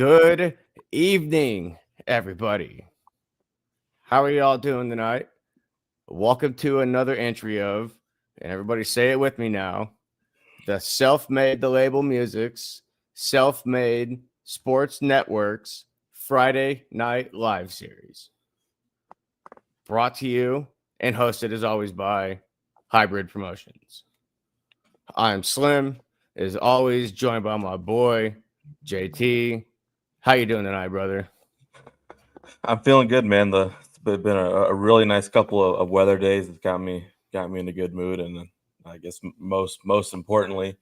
Good evening, everybody. How are y'all doing tonight? Welcome to another entry of, and everybody say it with me now, the Self-Made the Label Music's Self-Made Sports Network's Friday Night Live series. Brought to you and hosted as always by Hybrid Promotions. I'm Slim, as always, joined by my boy, JT. How you doing tonight, brother? I'm feeling good, man. It's been a really nice couple of weather days. It's got me in a good mood, and I guess most importantly,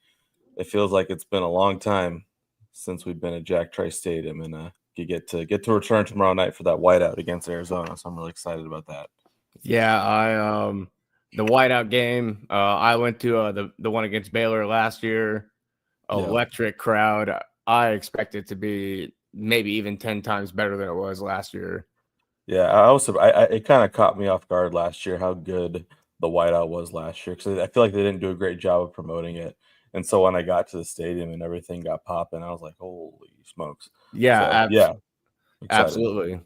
it feels like it's been a long time since we've been at Jack Trice Stadium, and you get to return tomorrow night for that whiteout against Arizona. So I'm really excited about that. Yeah, I the whiteout game. I went to the one against Baylor last year. Electric crowd. I expect it to be maybe even 10 times better than it was last year. Yeah, it kind of caught me off guard last year how good the whiteout was last year, because I feel like they didn't do a great job of promoting it. And so when I got to the stadium and everything got popping, I was like, "Holy smokes!" Yeah, So, excited.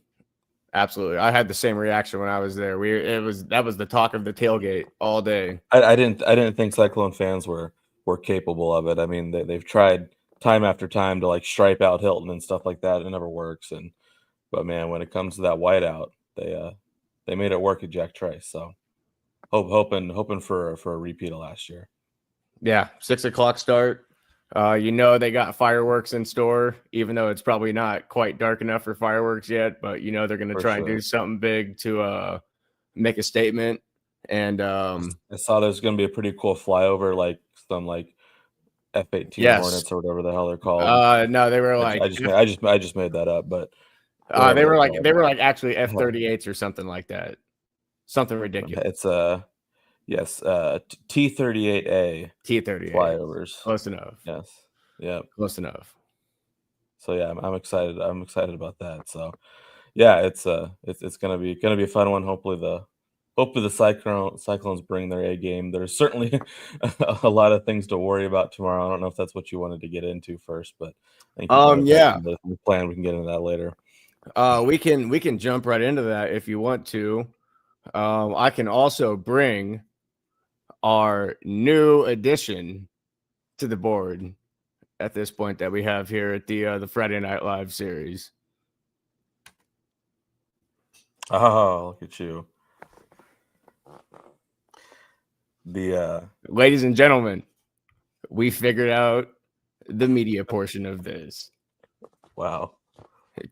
absolutely. I had the same reaction when I was there. That was the talk of the tailgate all day. I didn't think Cyclone fans were capable of it. I mean, they've tried time after time to like stripe out Hilton and stuff like that. It never works. But man, when it comes to that whiteout, they made it work at Jack Trice. So hoping for a repeat of last year. Yeah, 6:00 start. They got fireworks in store, even though it's probably not quite dark enough for fireworks yet. But they're going to try and do something big to make a statement. And I saw there's going to be a pretty cool flyover, like some like F-18 Hornets or whatever the hell they're called. No, they were like I just made that up, but they were like actually F-38s or something like that. Something ridiculous. It's yes, T-38A T-38 flyovers. Close enough. Yes. Yeah. Close enough. So yeah, I'm excited. I'm excited about that. So yeah, it's gonna be a fun one. Hopefully the Cyclones bring their A game. There's certainly a lot of things to worry about tomorrow. I don't know if that's what you wanted to get into first, but I think the plan, we can get into that later. We can jump right into that if you want to. I can also bring our new addition to the board at this point that we have here at the Friday Night Live series. Oh, look at you. Ladies and gentlemen, we figured out the media portion of this. Wow.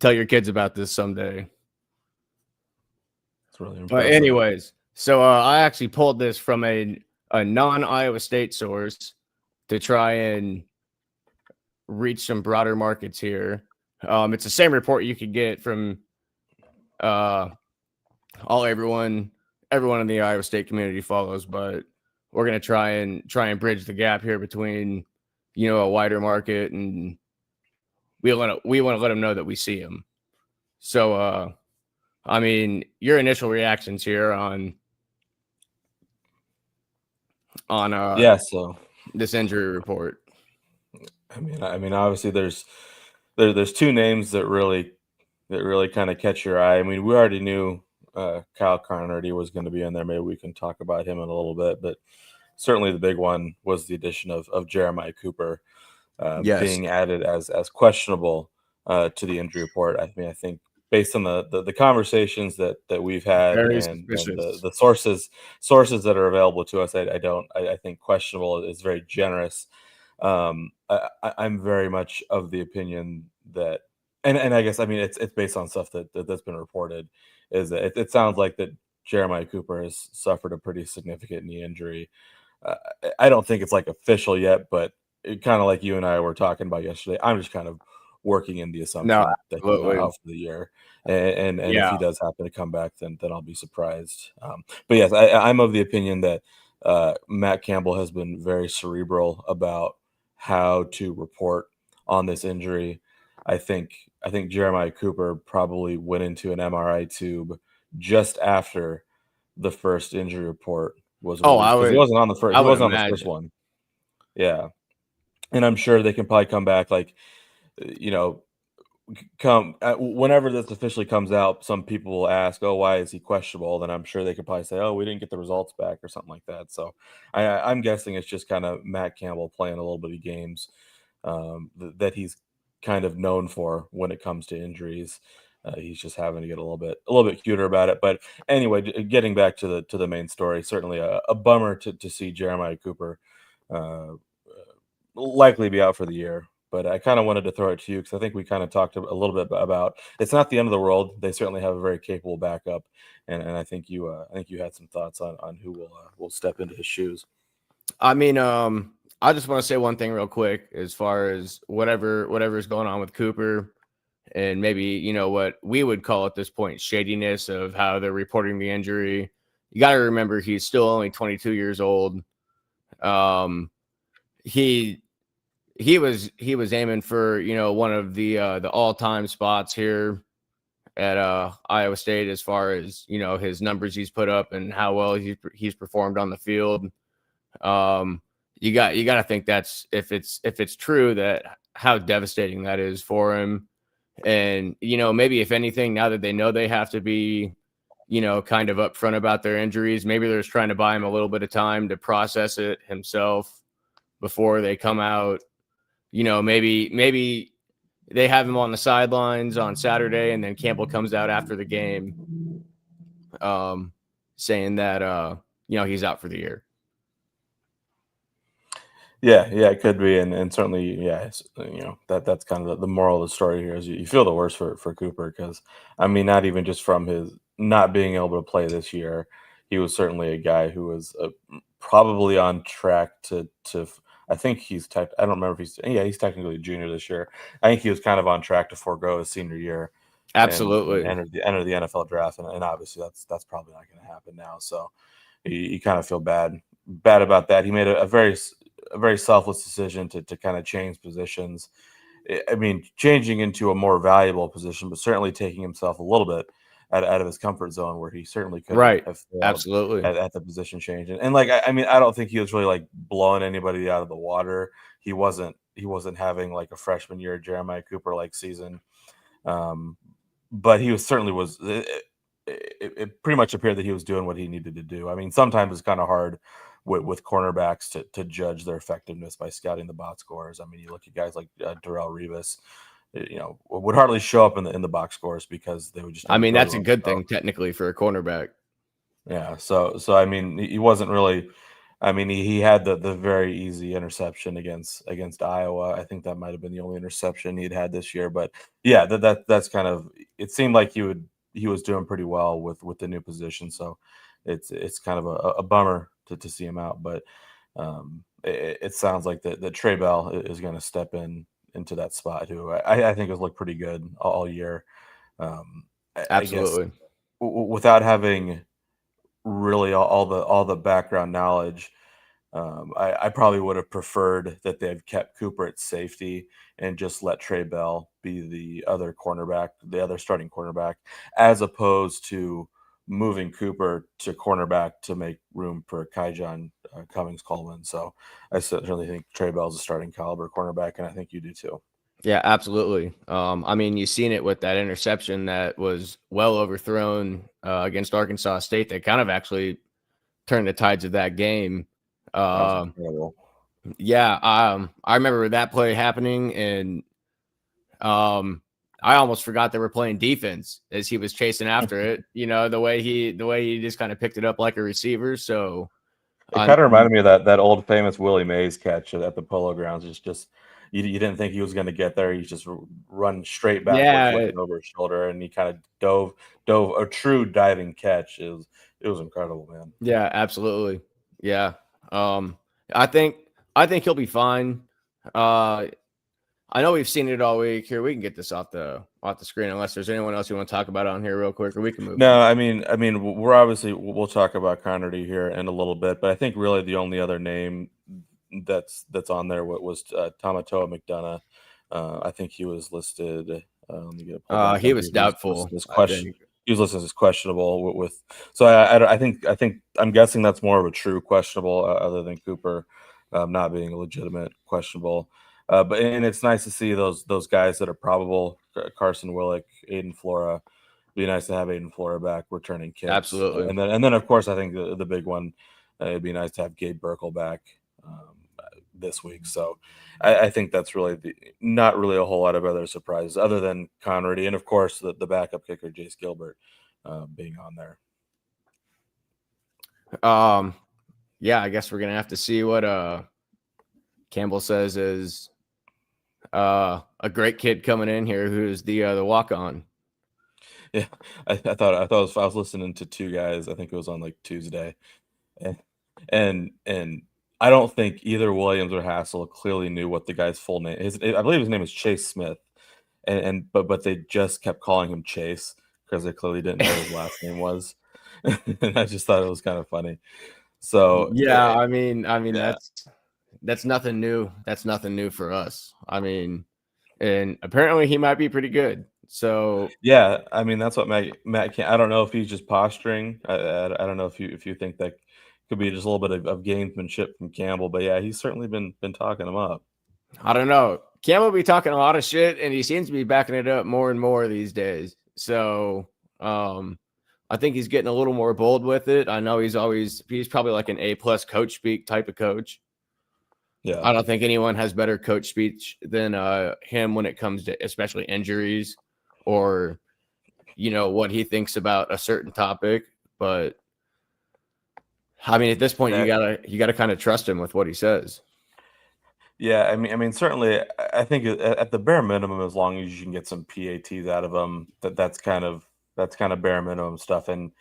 Tell your kids about this someday. It's really impressive. But anyways, so I actually pulled this from a non-Iowa State source to try and reach some broader markets here. It's the same report you could get from everyone in the Iowa State community follows, but we're gonna try and bridge the gap here between a wider market, and we want to let them know that we see them. So I mean, your initial reactions here on so this injury report. I mean, obviously there's two names that really kind of catch your eye. I mean, we already knew Kyle Carnardi was going to be in there. Maybe we can talk about him in a little bit, but certainly the big one was the addition of Jeremiah Cooper being added as questionable to the injury report. I mean, I think based on the conversations that we've had and the sources that are available to us, I think questionable is very generous. I'm very much of the opinion that, and I guess, I mean, it's based on stuff that's been reported, is that it sounds like that Jeremiah Cooper has suffered a pretty significant knee injury. I don't think it's like official yet, but it kind of like you and I were talking about yesterday, I'm just kind of working in the assumption that he's out for the year. And if he does happen to come back, then I'll be surprised. But yes, I'm of the opinion that Matt Campbell has been very cerebral about how to report on this injury. I think Jeremiah Cooper probably went into an MRI tube just after the first injury report was released, because he wasn't on the first. He wasn't on the first one. Yeah, and I'm sure they can probably come back. Like, whenever this officially comes out, some people will ask, "Oh, why is he questionable?" Then I'm sure they could probably say, "Oh, we didn't get the results back" or something like that. So I'm guessing it's just kind of Matt Campbell playing a little bit of games that he's kind of known for when it comes to injuries. He's just having to get a little bit cuter about it. But anyway, getting back to the main story, certainly a bummer to see Jeremiah Cooper likely be out for the year. But I kind of wanted to throw it to you because I think we kind of talked a little bit about it's not the end of the world. They certainly have a very capable backup, and I think you had some thoughts on who will step into his shoes. I mean, I just want to say one thing real quick as far as whatever is going on with Cooper and maybe, you know, what we would call at this point shadiness of how they're reporting the injury. You got to remember he's still only 22 years old. Um, he was aiming for, you know, one of the all-time spots here at Iowa State as far as, you know, his numbers he's put up and how well he's performed on the field. Um, you got to think that's if it's true that how devastating that is for him. And, you know, maybe if anything, now that they know they have to be, you know, kind of upfront about their injuries, maybe they're just trying to buy him a little bit of time to process it himself before they come out. You know, maybe they have him on the sidelines on Saturday and then Campbell comes out after the game saying that, you know, he's out for the year. Yeah, it could be, and certainly, yeah, you know that's kind of the moral of the story here is you feel the worst for Cooper because I mean, not even just from his not being able to play this year, he was certainly a guy who was probably on track to. I think I don't remember if he's technically a junior this year. I think he was kind of on track to forego his senior year and Absolutely. enter the NFL draft, and obviously that's probably not going to happen now. So you kind of feel bad about that. He made a very selfless decision to kind of change positions. I mean, changing into a more valuable position, but certainly taking himself a little bit out of his comfort zone where he certainly could Right. have failed Absolutely. at the position change. And like, I mean, I don't think he was really like blowing anybody out of the water. He wasn't having like a freshman year Jeremiah Cooper like season. But he was certainly was it pretty much appeared that he was doing what he needed to do. I mean, sometimes it's kind of hard with cornerbacks to judge their effectiveness by scouting the box scores. I mean, you look at guys like Darrelle Revis, you know, would hardly show up in the box scores because they would just I mean, go to that's a him. good So, thing technically for a cornerback. yeah, so I mean, he wasn't really. I mean, he had the very easy interception against Iowa. I think that might have been the only interception he'd had this year. But yeah, that's kind of. It seemed like he was doing pretty well with the new position. So it's kind of a bummer to see him out. But it sounds like that Trey Bell is going to step into that spot. Who I think has looked pretty good all year. I guess Absolutely. without having really all the background knowledge. I probably would have preferred that they had kept Cooper at safety and just let Trey Bell be the other cornerback, the other starting cornerback, as opposed to moving Cooper to cornerback to make room for Kaijon Cummings Coleman. So I certainly think Trey Bell's a starting caliber cornerback, and I think you do too. Yeah, absolutely. I mean, you've seen it with that interception that was well overthrown against Arkansas State that kind of actually turned the tides of that game. That was Um, incredible. yeah, I remember that play happening, and I almost forgot they were playing defense as he was chasing after it. You know, the way he just kind of picked it up like a receiver. So, It kind of reminded me of that old famous Willie Mays catch at the Polo Grounds. It's just you didn't think he was going to get there. He just run straight backwards, yeah, looking over his shoulder, and he kind of dove a true diving catch. It was incredible, man. yeah, absolutely. Yeah. Um, I think I think he'll be fine. Uh, I know we've seen it all week. Here, we can get this off the screen unless there's anyone else you want to talk about on here real quick, or we can move on. No, I mean, we're obviously we'll talk about Connerty here in a little bit, but I think really the only other name that's on there was Tamatoa McDonough. I think he was listed. Let me get it pulled back He up was here. He was listed doubtful, as I think. He was listed as questionable with. So I think I'm guessing that's more of a true questionable other than Cooper not being a legitimate questionable. But and it's nice to see those guys that are probable Carson Willick, Aiden Flora. Be nice to have Aiden Flora back returning kicks. Absolutely. And then of course I think the big one, it'd be nice to have Gabe Burkle back this week. So I think that's really not really a whole lot of other surprises other than Conrady and of course the backup kicker Jace Gilbert being on there. Yeah, I guess we're gonna have to see what Campbell says is a great kid coming in here who's the walk-on. Yeah, I was listening to two guys. I think it was on like Tuesday, and I don't think either Williams or Hassel clearly knew what the guy's full name is. I believe his name is Chase Smith, but they just kept calling him Chase because they clearly didn't know what his last name was, and I just thought it was kind of funny. So yeah, I mean yeah. That's nothing new. That's nothing new for us. I mean, and apparently he might be pretty good. So yeah, I mean that's what Matt can't. I don't know if he's just posturing. I don't know if you think that could be just a little bit of gamesmanship from Campbell, but yeah, he's certainly been talking him up. I don't know. Campbell be talking a lot of shit, and he seems to be backing it up more and more these days. So I think he's getting a little more bold with it. I know he's probably like an A+ coach speak type of coach. Yeah, I don't think anyone has better coach speech than him when it comes to especially injuries or what he thinks about a certain topic. But I mean, at this point, you gotta kind of trust him with what he says. Yeah, I mean, certainly, I think at the bare minimum, as long as you can get some PATs out of him, that's kind of bare minimum stuff. And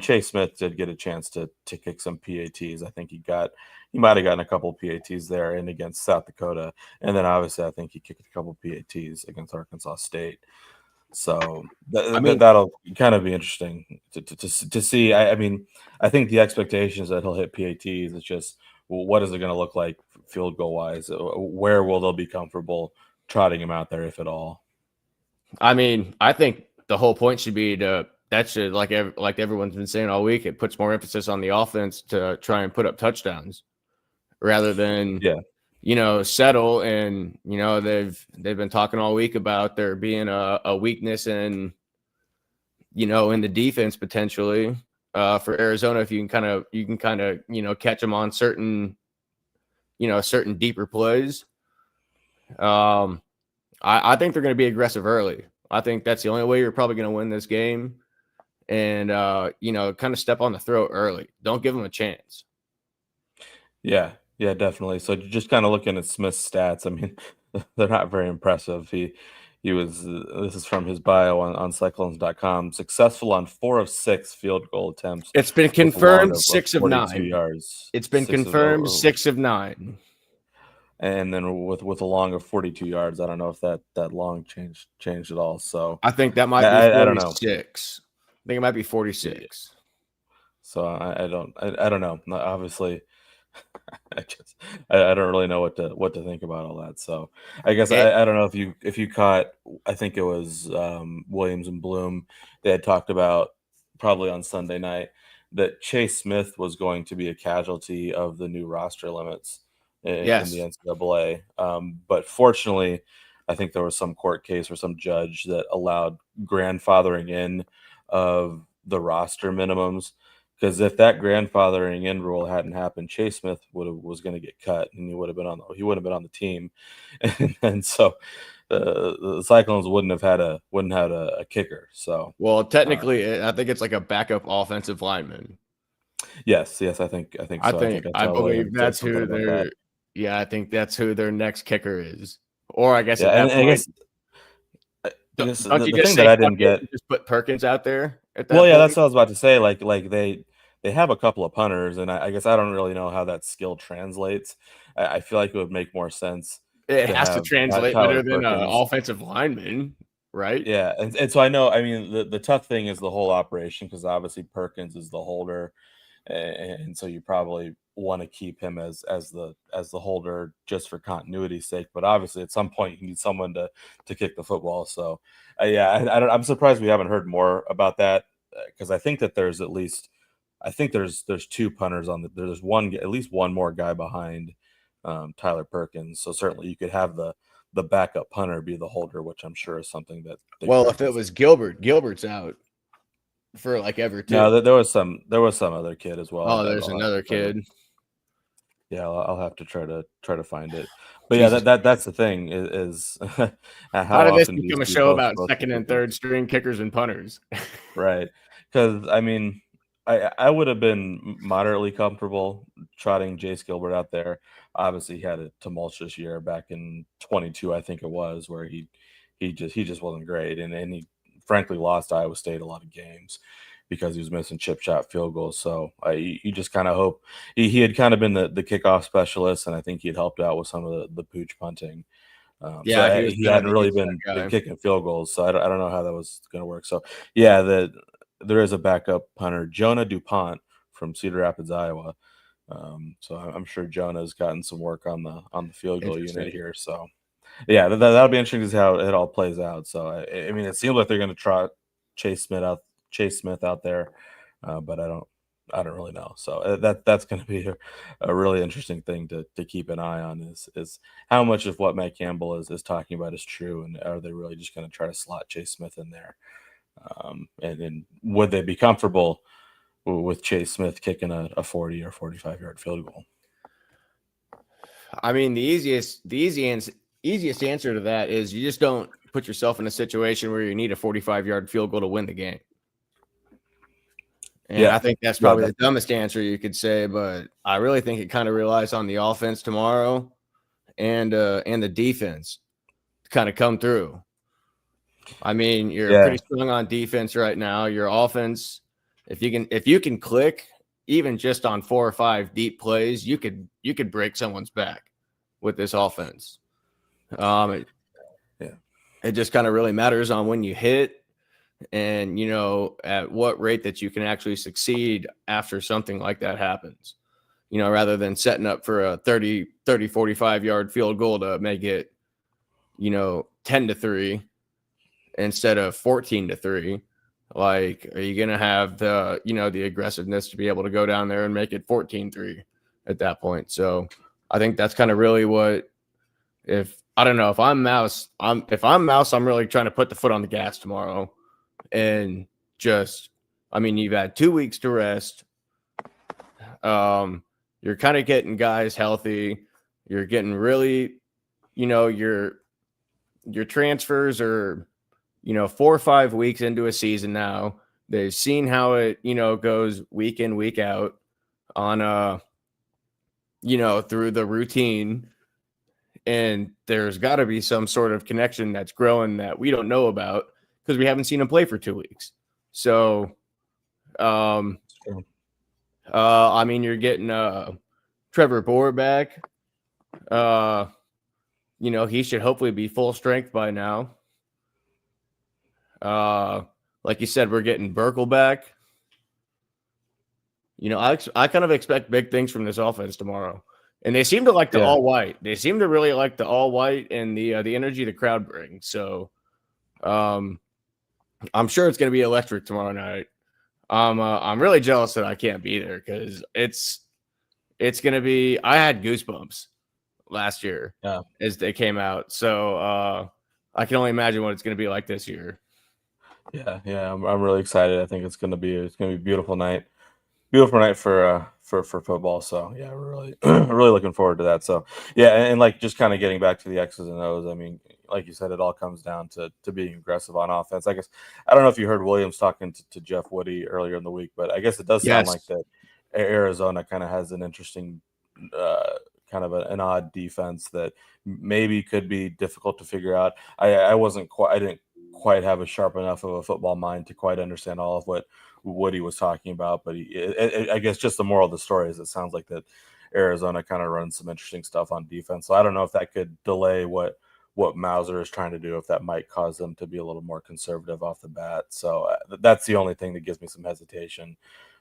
Chase Smith did get a chance to kick some PATs. I think he might have gotten a couple of PATs there and against South Dakota, and then obviously I think he kicked a couple of PATs against Arkansas State. So that'll kind of be interesting to see. I mean, I think the expectation is that he'll hit PATs. It's just, well, what is it going to look like field goal wise? Where will they be comfortable trotting him out there, if at all? I mean, I think the whole point should be like everyone's been saying all week, it puts more emphasis on the offense to try and put up touchdowns rather than settle. And they've been talking all week about there being a weakness in in the defense potentially for Arizona if you can kind of catch them on certain deeper plays. I think they're going to be aggressive early. I think that's the only way you're probably going to win this game. And kind of step on the throat early. Don't give them a chance. Yeah, definitely. So just kind of looking at Smith's stats, I mean, they're not very impressive. He was, this is from his bio on Cyclones.com, successful on 4 of 6 field goal attempts. It's been confirmed 6 of 9 yards. It's been confirmed 6 of 9. And then with a long of 42 yards, I don't know if that long changed at all. So I think that might be 46. I don't know. I think it might be 46. So I don't know. Obviously, I don't really know what to think about all that. So I guess I don't know if you caught. I think it was Williams and Bloom. They had talked about probably on Sunday night that Chase Smith was going to be a casualty of the new roster limits in the NCAA. But fortunately, I think there was some court case or some judge that allowed grandfathering in of the roster minimums. Because if that grandfathering in rule hadn't happened, Chase Smith was going to get cut, and he wouldn't have been on the team, and so the Cyclones wouldn't have had a kicker. So technically, I think it's like a backup offensive lineman. Yes, I think so. I believe that's who their I think that's who their next kicker is. Or I guess don't you just say, I didn't get, just put Perkins out there? That's what I was about to say. Like they have a couple of punters, and I guess I don't really know how that skill translates. I feel like it would make more sense. It has to translate better than an offensive lineman, right? Yeah, and so I know. I mean, the tough thing is the whole operation because obviously Perkins is the holder, and so you probably want to keep him as the holder just for continuity's sake. But obviously, at some point, you need someone to kick the football. So, I'm surprised we haven't heard more about that because I think that there's at least. I think there's 2 punters there's at least one more guy behind Tyler Perkins. So certainly you could have the the backup punter be the holder, which I'm sure is something that. Well, if it was Gilbert's out for like ever too. No, there was some other kid as well. Oh, there's another kid. Yeah, I'll have to try to find it. But yeah, that's the thing is how did this become a show about second and third string kickers and punters? Right, because I mean, I would have been moderately comfortable trotting Jace Gilbert out there. Obviously, he had a tumultuous year back in 22, I think it was, where he just wasn't great, and he frankly lost Iowa State a lot of games because he was missing chip shot field goals. So you just kind of hope he had kind of been the kickoff specialist, and I think he had helped out with some of the pooch punting. Yeah, so he hadn't really been kicking field goals, so I don't know how that was going to work. So yeah, there is a backup punter, Jonah DuPont from Cedar Rapids, Iowa. So I'm sure Jonah's gotten some work on the field goal unit here. So yeah, that'll be interesting to see how it all plays out. So I mean, it seems like they're going to trot Chase Smith out there, but I don't really know. So that's going to be a really interesting thing to keep an eye on is how much of what Matt Campbell is talking about is true, and are they really just going to try to slot Chase Smith in there? And would they be comfortable with Chase Smith kicking a 40 or 45-yard field goal? I mean, the easiest answer to that is you just don't put yourself in a situation where you need a 45-yard field goal to win the game. And I think that's probably the dumbest answer you could say, but I really think it kind of relies on the offense tomorrow and the defense to kind of come through. I mean, you're pretty strong on defense right now. Your offense, if you can click even just on 4 or 5 deep plays, you could break someone's back with this offense. It just kind of really matters on when you hit and, at what rate that you can actually succeed after something like that happens, rather than setting up for a 30, 45-yard field goal to make it, 10-3 instead of 14-3. Like, are you going to have the aggressiveness to be able to go down there and make it 14-3 at that point? So I think that's kind of really if I'm Mouse, I'm really trying to put the foot on the gas tomorrow. And you've had 2 weeks to rest. You're kind of getting guys healthy. You're getting really, your transfers are, 4 or 5 weeks into a season now. They've seen how it, goes week in, week out on, through the routine. And there's got to be some sort of connection that's growing that we don't know about, because we haven't seen him play for 2 weeks. So, you're getting Trevor Bohr back. He should hopefully be full strength by now. Like you said, we're getting Burkle back. I kind of expect big things from this offense tomorrow. And they seem to like the all white. They seem to really like the all white and the energy the crowd brings. So, I'm sure it's going to be electric tomorrow night. I'm really jealous that I can't be there, because it's going to be. I had goosebumps last year as they came out, so I can only imagine what it's going to be like this year. Yeah, I'm really excited. I think it's going to be a beautiful night. Beautiful night for football. So yeah, we're really really looking forward to that. So yeah, and like just kind of getting back to the X's and O's. I mean, like you said, it all comes down to being aggressive on offense. I guess I don't know if you heard Williams talking to Jeff Woody earlier in the week, but I guess it does sound like that Arizona kind of has an interesting, kind of an odd defense that maybe could be difficult to figure out. I didn't quite have a sharp enough of a football mind to quite understand all of what Woody was talking about, but I guess just the moral of the story is it sounds like that Arizona kind of runs some interesting stuff on defense. So I don't know if that could delay what Mauser is trying to do, if that might cause them to be a little more conservative off the bat. So that's the only thing that gives me some hesitation.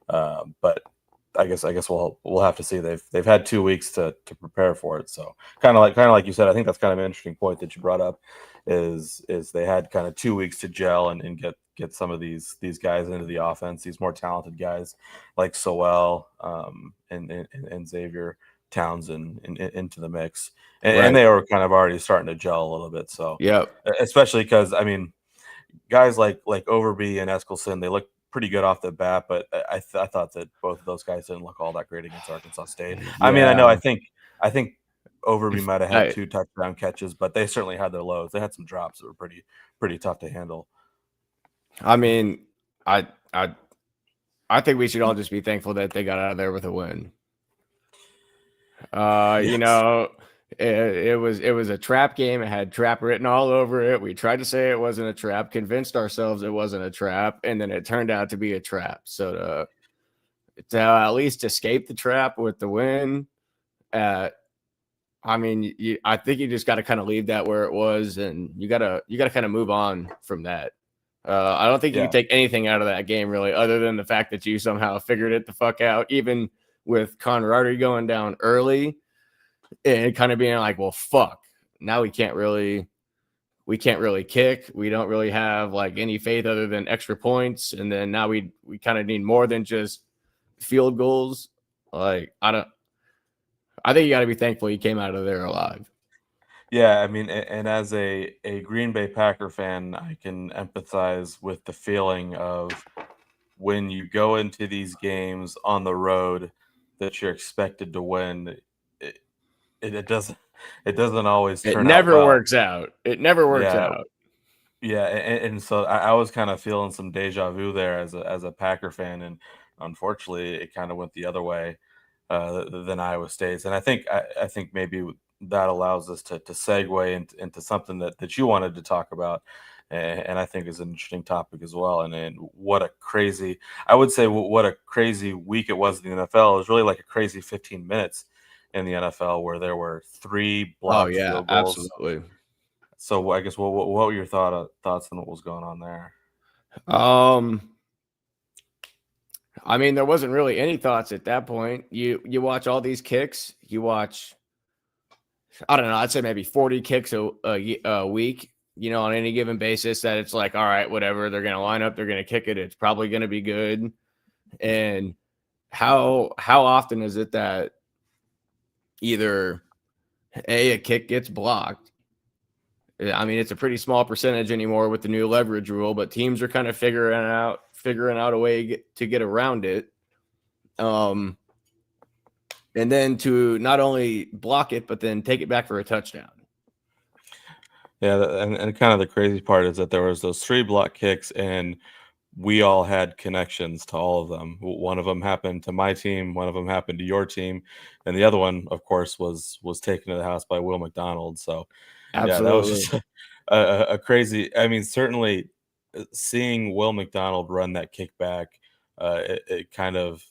But I guess we'll have to see. They've had 2 weeks to prepare for it. So kind of like you said, I think that's kind of an interesting point that you brought up. Is they had kind of 2 weeks to gel and get some of these guys into the offense, these more talented guys like Sowell and Xavier Townsend into the mix, and Right. they were kind of already starting to gel a little bit. So, Yep. especially because I mean, guys like Overby and Eskelson, they look pretty good off the bat, but I thought that both of those guys didn't look all that great against Arkansas State. I mean, I know Yeah. I think Overby might have had I 2 touchdown catches, but they certainly had their lows. They had some drops that were pretty tough to handle. I mean, I I I think we should all just be thankful that they got out of there with a win. You Yes. know, it was a trap game. It had trap written all over it. We tried to say it wasn't a trap, convinced ourselves it wasn't a trap, and then it turned out to be a trap. So to at least escape the trap with the win, uh, I mean, I think you just got to kind of leave that where it was, and you gotta kind of move on from that. I don't think you can Yeah. take anything out of that game really, other than the fact that you somehow figured it the fuck out, even with Conrad going down early and kind of being like, well, fuck, now we can't really kick. We don't really have like any faith other than extra points, and then now we kind of need more than just field goals. Like I think you got to be thankful you came out of there alive. Yeah, I mean, and as a Green Bay Packer fan, I can empathize with the feeling of when you go into these games on the road that you're expected to win. It, it doesn't always It turn out never well. works out. It never works Yeah, out. yeah, and so I was kind of feeling some deja vu there as a Packer fan, and unfortunately, it kind of went the other way than Iowa State's. And I think maybe that allows us to segue into something that you wanted to talk about, and I think is an interesting topic as well. And what a crazy, I would say, what a crazy week it was in the NFL. It was really like a crazy 15 minutes in the NFL where there were 3 Oh blocked yeah, field goals. absolutely. So I guess what were your thoughts on what was going on there? Um, I mean, there wasn't really any thoughts at that point. You watch all these kicks. You watch, I don't know. I'd say maybe 40 kicks a week. On any given basis, that it's like, all right, whatever. They're gonna line up. They're gonna kick it. It's probably gonna be good. And how often is it that either a kick gets blocked? I mean, it's a pretty small percentage anymore with the new leverage rule, but teams are kind of figuring out a way to get around it. Um, and then to not only block it, but then take it back for a touchdown. Yeah, and kind of the crazy part is that there was those 3 block kicks, and we all had connections to all of them. One of them happened to my team, one of them happened to your team, and the other one, of course, was taken to the house by Will McDonald. So yeah, that was Absolutely. just a crazy. I mean, certainly seeing Will McDonald run that kickback, it kind of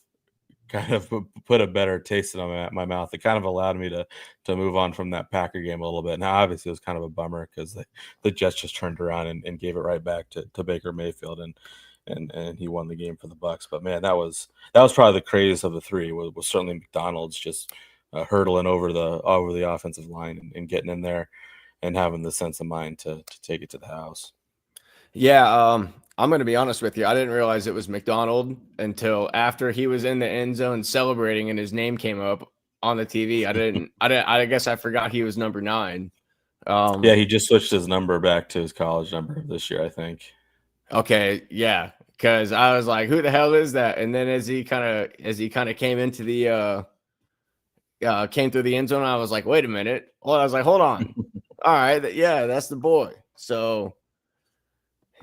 put a better taste in my mouth. It kind of allowed me to move on from that Packer game a little bit. Now, obviously, it was kind of a bummer because the Jets just turned around and gave it right back to Baker Mayfield, and he won the game for the Bucks. But man, that was probably the craziest of the 3. Was certainly McDonald's just hurdling over the offensive line and getting in there and having the sense of mind to take it to the house. Yeah, I'm going to be honest with you. I didn't realize it was McDonald until after he was in the end zone celebrating and his name came up on the TV. I guess I forgot he was number 9. Yeah, Um, he just switched his number back to his college number this year, I think. okay, yeah, because I was like, who the hell is that? And then as he kind of came through the end zone, I was like, wait a minute. Well, I was like, hold on. All right, yeah, that's the boy. So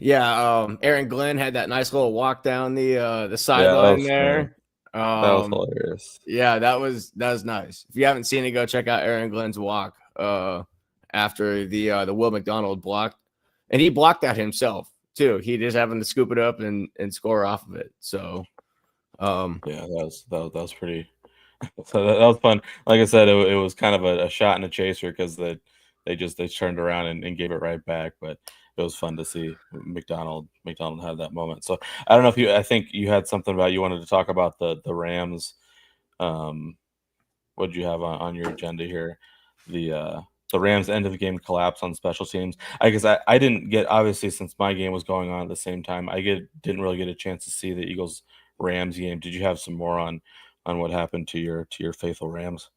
yeah, Aaron Glenn had that nice little walk down the Yeah, that sideline was funny. there. That was Um, hilarious. yeah, that was nice. If you haven't seen it, go check out Aaron Glenn's walk after the Will McDonald blocked, and he blocked that himself too. He just happened to scoop it up and score off of it. So Yeah, that was pretty. So that was fun. Like I said, it was kind of a shot and a chaser because they turned around and gave it right back. But it was fun to see McDonald have that moment. So I don't know if I think you had something about you wanted to talk about the Rams. Um, what did you have on your agenda here? The Rams end of the game collapse on special teams. I guess I didn't get, obviously, since my game was going on at the same time. Didn't really get a chance to see the Eagles Rams game. Did you have some more on what happened to your faithful Rams?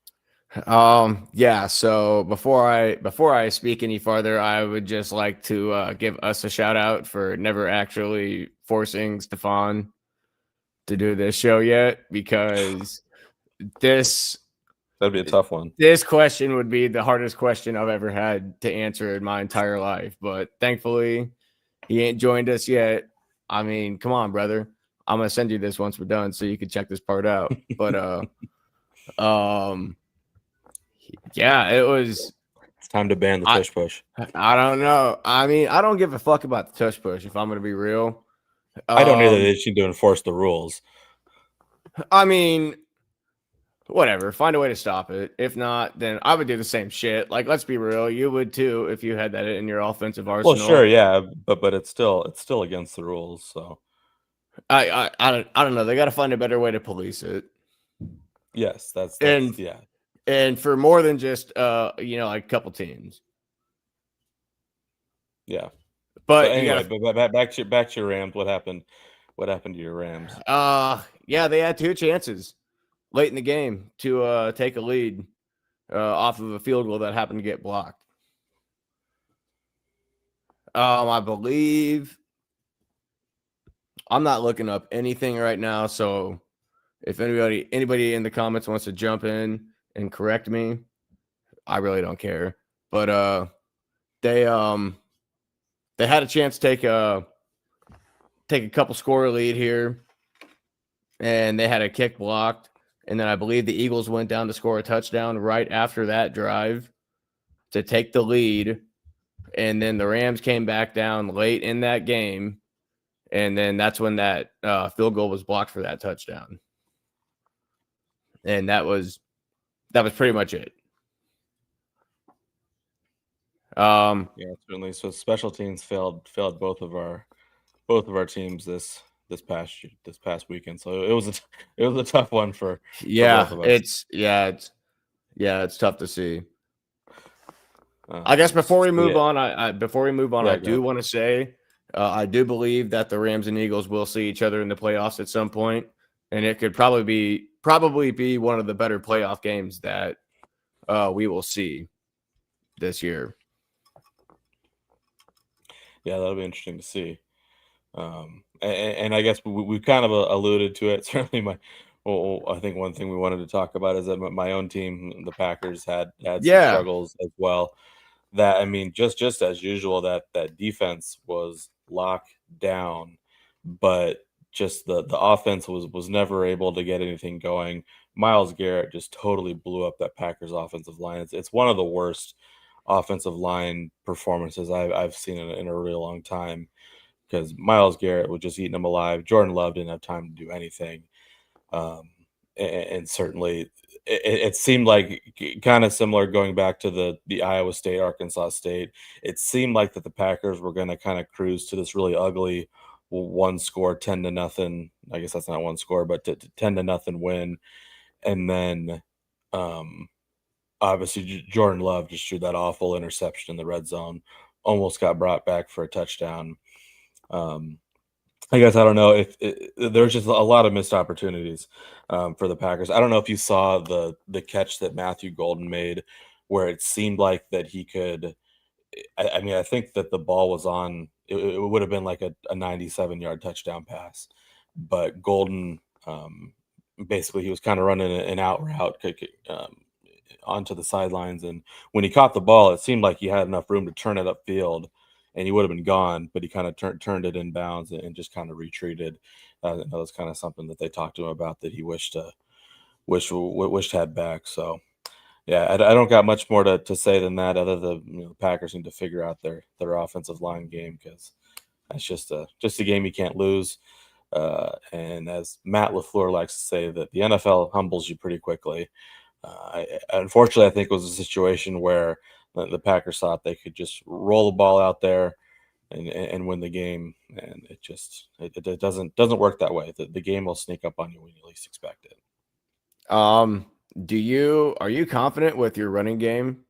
Yeah, so before I speak any farther, I would just like to give us a shout out for never actually forcing Stefan to do this show yet, because this That'd be a tough one. this question would be the hardest question I've ever had to answer in my entire life. But thankfully, he ain't joined us yet. I mean, come on, brother. I'm gonna send you this once we're done so you can check this part out. But um yeah, it was It's time to ban the I tush push. I don't know. I mean, I don't give a fuck about the tush push if I'm gonna be real. I don't either. Um They just need to enforce the rules. I mean, whatever, find a way to stop it. If not, then I would do the same shit. Like, let's be real, you would too if you had that in your offensive Well, arsenal. sure, yeah, but it's still against the rules. So I don't know. They got to find a better way to police it. yes, that's And yeah. and for more than just like a couple teams. Yeah. But So you anyway, gotta but back to your Rams. What happened? What happened to your Rams? yeah, they had two chances late in the game to take a lead off of a field goal that happened to get blocked. I believe I'm not looking up anything right now, so if anybody in the comments wants to jump in and correct me, I really don't care. But they had a chance to take a couple score lead here, and they had a kick blocked, and then I believe the Eagles went down to score a touchdown right after that drive to take the lead, and then the Rams came back down late in that game, and then that's when that field goal was blocked for that touchdown, and that was pretty much it. Yeah, certainly. So special teams failed both of our teams this past weekend. So it was a tough one for both of us. It's tough to see. Uh, I guess before we so move yeah. on, I Yeah, do want to say I do believe that the Rams and Eagles will see each other in the playoffs at some point, and it could probably be one of the better playoff games that we will see this year. Yeah, that'll be interesting to see. And I guess we kind of alluded to it. Certainly, I think one thing we wanted to talk about is that my own team, the Packers, had some Yeah, struggles as well. That I mean, just as usual, that defense was locked down, but just the offense was never able to get anything going. Myles Garrett just totally blew up that Packers offensive line. It's one of the worst offensive line performances I've seen in a really long time, because Myles Garrett was just eating them alive. Jordan Love didn't have time to do anything. And certainly it seemed like kind of similar going back to the Iowa State, Arkansas State. It seemed like that the Packers were going to kind of cruise to this really ugly one score, 10-0. I guess that's not one score, but to 10-0 win. And then obviously Jordan Love just threw that awful interception in the red zone, almost got brought back for a touchdown. I guess I don't know if there's just a lot of missed opportunities for the Packers. I don't know if you saw the catch that Matthew Golden made, where it seemed like that he could. I mean, I think that the ball was on. It would have been like a 97-yard touchdown pass, but Golden basically he was kind of running an out route onto the sidelines, and when he caught the ball, it seemed like he had enough room to turn it upfield and he would have been gone, but he kind of turned it in bounds and just kind of retreated. That was kind of something that they talked to him about that he wished had back. So yeah, I don't got much more to say than that. Other than the Packers need to figure out their offensive line game, because that's just a game you can't lose. And as Matt LaFleur likes to say, that the NFL humbles you pretty quickly. Unfortunately, I think it was a situation where the Packers thought they could just roll the ball out there and win the game, and it doesn't work that way. The game will sneak up on you when you least expect it. are you confident with your running game?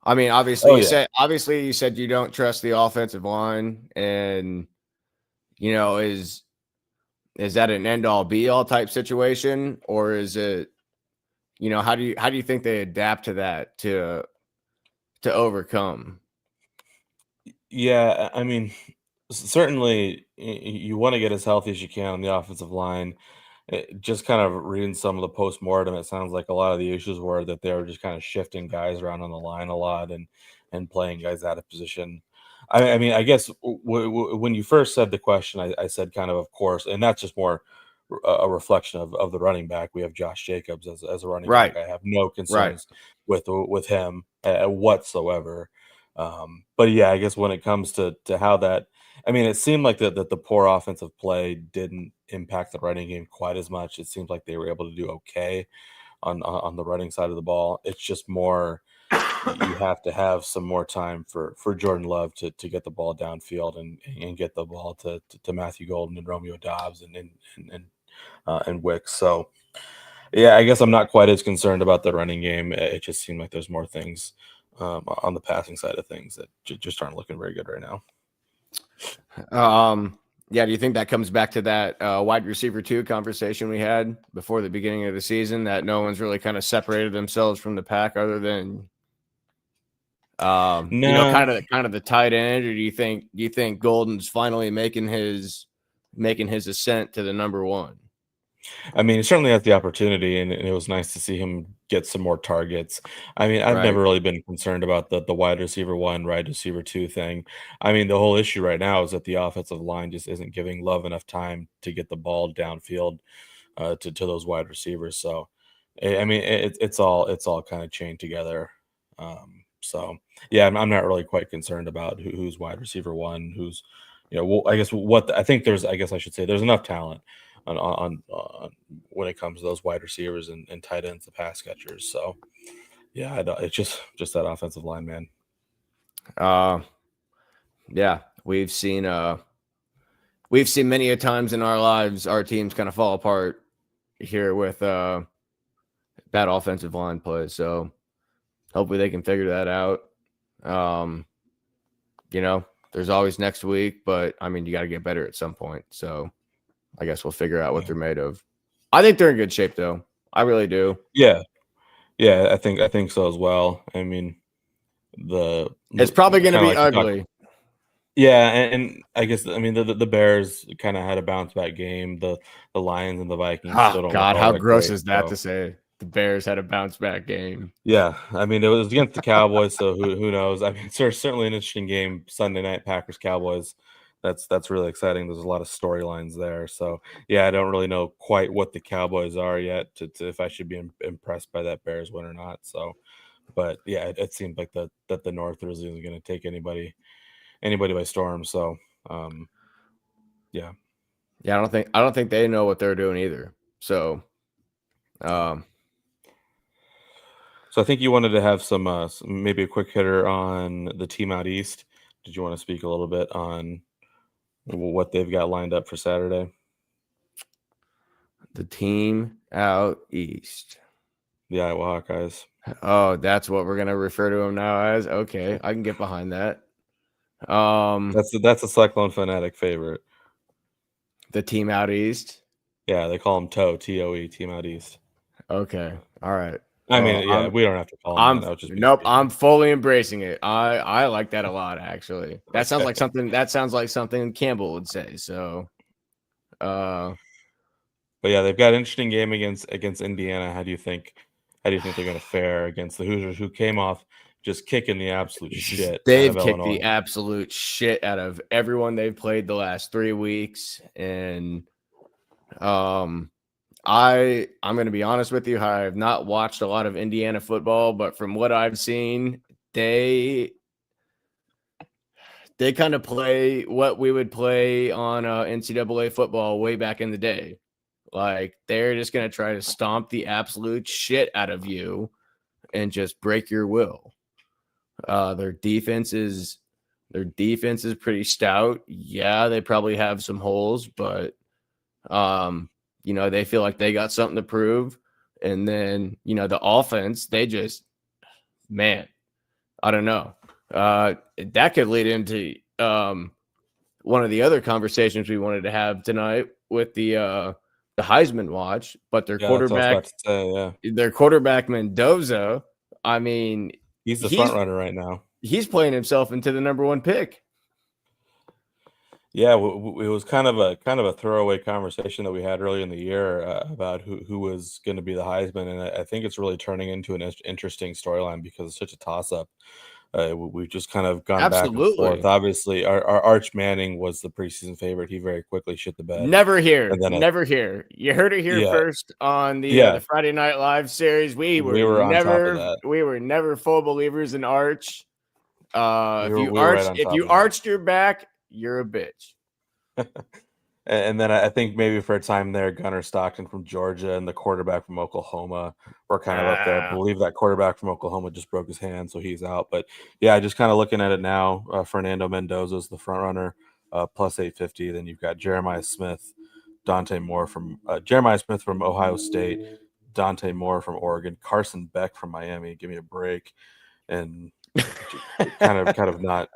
I mean, obviously you said you don't trust the offensive line, and is that an end all be all type situation, or is it how do you think they adapt to that to overcome? Yeah, I mean, certainly you want to get as healthy as you can on the offensive line. Just kind of reading some of the post-mortem, it sounds like a lot of the issues were that they were just kind of shifting guys around on the line a lot and playing guys out of position. I mean, I guess when you first said the question, I said kind of course, and that's just more a reflection of the running back. We have Josh Jacobs as a running back. Right. I have no Right. concerns with him whatsoever. But yeah, I guess when it comes to how that, I mean, it seemed like that the poor offensive play didn't impact the running game quite as much. It seems like they were able to do okay on the running side of the ball. It's just more you have to have some more time for Jordan Love to get the ball downfield and get the ball to Matthew Golden and Romeo Dobbs and Wicks. So yeah, I guess I'm not quite as concerned about the running game. It just seemed like there's more things on the passing side of things that just aren't looking very good right now. Yeah, do you think that comes back to that wide receiver 2 conversation we had before the beginning of the season, that no one's really kind of separated themselves from the pack other than No, kind of the tight end, or do you think Golden's finally making his ascent to the number 1? I mean, he certainly has the opportunity, and it was nice to see him get some more targets. I mean, I've Right. never really been concerned about the wide receiver 1, wide receiver 2 thing. I mean, the whole issue right now is that the offensive line just isn't giving Love enough time to get the ball downfield to those wide receivers. So, I mean, it's all kind of chained together. So yeah, I'm not really quite concerned about who's wide receiver 1, who's well, I guess I think I guess I should say there's enough talent on when it comes to those wide receivers and tight ends, the pass catchers. So yeah, it's just that offensive line, man. Uh yeah, we've seen many a times in our lives our teams kind of fall apart here with bad offensive line play. So hopefully they can figure that out. Um, there's always next week, but I mean, you got to get better at some point. So I guess we'll figure out what Yeah, they're made of. I think they're in good shape, though. I really do. yeah, yeah. I think so as well. I mean, It's probably going to kind of be like you talked. ugly. Yeah, and I guess I mean the Bears kind of had a bounce back game. The Lions and the Vikings Oh still don't look God, all how that gross great. is that So to say? The Bears had a bounce back game. yeah, I mean it was against the Cowboys, so who knows? I mean, it's certainly an interesting game Sunday night, Packers Cowboys. That's really exciting. There's a lot of storylines there. So yeah, I don't really know quite what the Cowboys are yet to if I should be impressed by that Bears win or not. So, but yeah, it seems like that the North really isn't going to take anybody by storm. So yeah. Yeah, I don't think they know what they're doing either. So, um, So I think you wanted to have maybe a quick hitter on the team out east. Did you want to speak a little bit on what they've got lined up for Saturday? the team out east. The Iowa Hawkeyes. Oh, that's what we're gonna refer to them now as. Okay, I can get behind that. Um, That's a Cyclone fanatic favorite. the team out east. Yeah, they call them TOE, team out east. Okay, all right. I Well, mean, yeah, we don't have to call them I'm that. That would just be nope. I'm stupid. fully embracing it. I like that a lot. Actually, that sounds Okay. like something. That sounds like something Campbell would say. So, uh, But yeah, they've got an interesting game against Indiana. How do you think they're going to fare against the Hoosiers, who came off just kicking the absolute shit out they've of kicked the Illinois? absolute shit out of everyone they've played the last 3 weeks, and um, I'm going to be honest with you. I have not watched a lot of Indiana football, but from what I've seen, they kind of play what we would play on NCAA football way back in the day. Like they're just going to try to stomp the absolute shit out of you and just break your will. Their defense is pretty stout. Yeah, they probably have some holes, but they feel like they got something to prove. And then, the offense, they just, man, I don't know. That could lead into one of the other conversations we wanted to have tonight with the the Heisman watch, but their Yeah, that's what I was quarterback, about to say. Yeah, Mendoza, I mean, he's the front he's runner right now. playing himself into the number one pick. Yeah, it was kind of a throwaway conversation that we had early in the year about who was going to be the Heisman, and I think it's really turning into an interesting storyline because it's such a toss up. We've just kind of gone back and forth. Absolutely. Obviously, our Arch Manning was the preseason favorite. He very quickly shit the bed, Never here. and then Never here. You heard it here yeah, first on the yeah, Friday Night Live series. we were on top of that. We were never full believers in Arch. We were right on If top you of that. arched your back, you're a bitch. And then I think maybe for a time there, Gunnar Stockton from Georgia and the quarterback from Oklahoma were kind of up there. I believe that quarterback from Oklahoma just broke his hand, so he's out. But yeah, just kind of looking at it now, Fernando Mendoza is the front runner, plus 850. Then you've got Jeremiah Smith from Ohio State, Dante Moore from Oregon, Carson Beck from Miami. Give me a break, and kind of not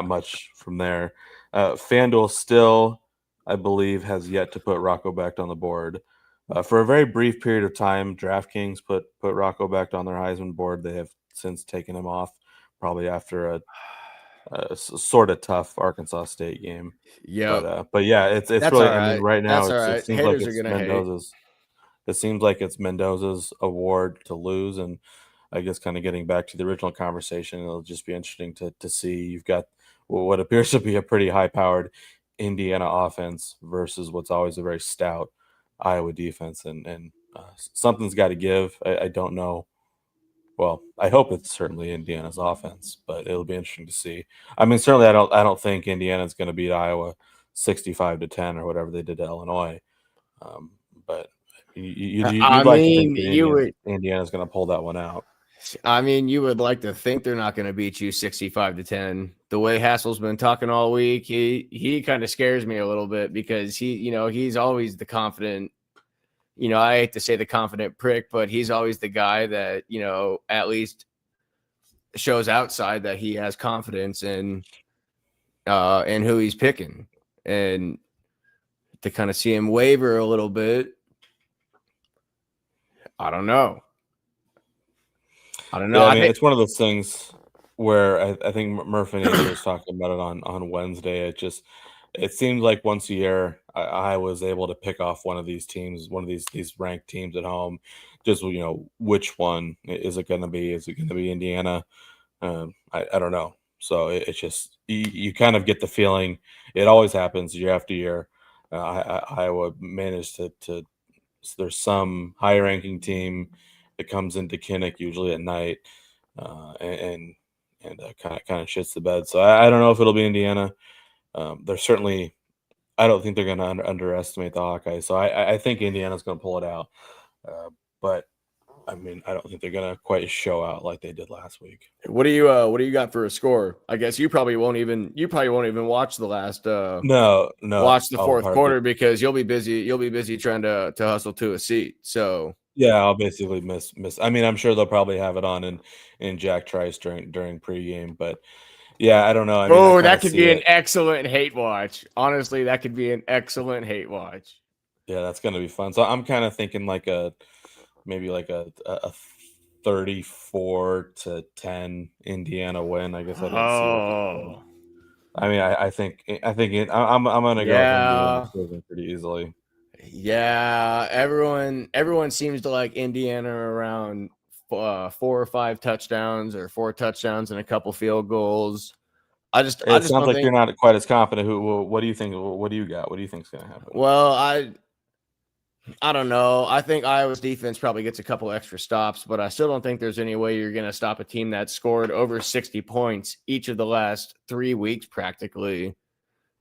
much from there. FanDuel still, I believe, has yet to put Rocco Becht on the board. For a very brief period of time, DraftKings put Rocco Becht on their Heisman board. They have since taken him off, probably after a sort of tough Arkansas State game. Yep. But yeah, it's That's really. all I mean, right. right now That's all it right. seems like Haters are it's gonna hate. Mendoza's. It seems like it's Mendoza's award to lose, and I guess kind of getting back to the original conversation, it'll just be interesting to see. You've got what appears to be a pretty high-powered Indiana offense versus what's always a very stout Iowa defense, and something's got to give. I don't know. Well, I hope it's certainly Indiana's offense, but it'll be interesting to see. I mean, certainly, I don't think Indiana's going to beat Iowa 65-10 or whatever they did to Illinois. But you'd like to think that Indiana's going to pull that one out. I mean, you would like to think they're not going to beat you 65-10. The way Hassel's been talking all week, he kind of scares me a little bit because he's always the confident. I hate to say the confident prick, but he's always the guy that at least shows outside that he has confidence in who he's picking, and to kind of see him waver a little bit, I don't know. Yeah, I mean, it's one of those things where I think Murph and Andrew was talking about it on Wednesday. It seems like once a year I was able to pick off one of these teams, one of these ranked teams at home. Just which one is it going to be? Is it going to be Indiana? I don't know. So it's just you kind of get the feeling it always happens year after year. Iowa managed to so there's some high ranking team that comes into Kinnick usually at night and kind of shits the bed. So I don't know if it'll be Indiana. They're certainly. I don't think they're going to underestimate the Hawkeyes. So I think Indiana's going to pull it out. But I mean, I don't think they're going to quite show out like they did last week. What do you got for a score? I guess you probably won't even watch the last no watch the fourth quarter because you'll be busy trying to hustle to a seat. So yeah, I'll basically miss. I mean, I'm sure they'll probably have it on in Jack Trice during pregame, but yeah, I don't know. I mean, that could be an excellent hate watch. Honestly, that could be an excellent hate watch. Yeah, that's going to be fun. So I'm kind of thinking maybe like a 34-10 Indiana win. I guess I didn't see. I mean, I think I'm going to go with Indiana pretty easily. Yeah, everyone seems to like Indiana around 4 or 5 touchdowns or 4 touchdowns and a couple field goals. It sounds like you're not quite as confident. What do you think? What do you got? What do you think is going to happen? Well, I don't know. I think Iowa's defense probably gets a couple extra stops, but I still don't think there's any way you're going to stop a team that scored over 60 points each of the last 3 weeks practically.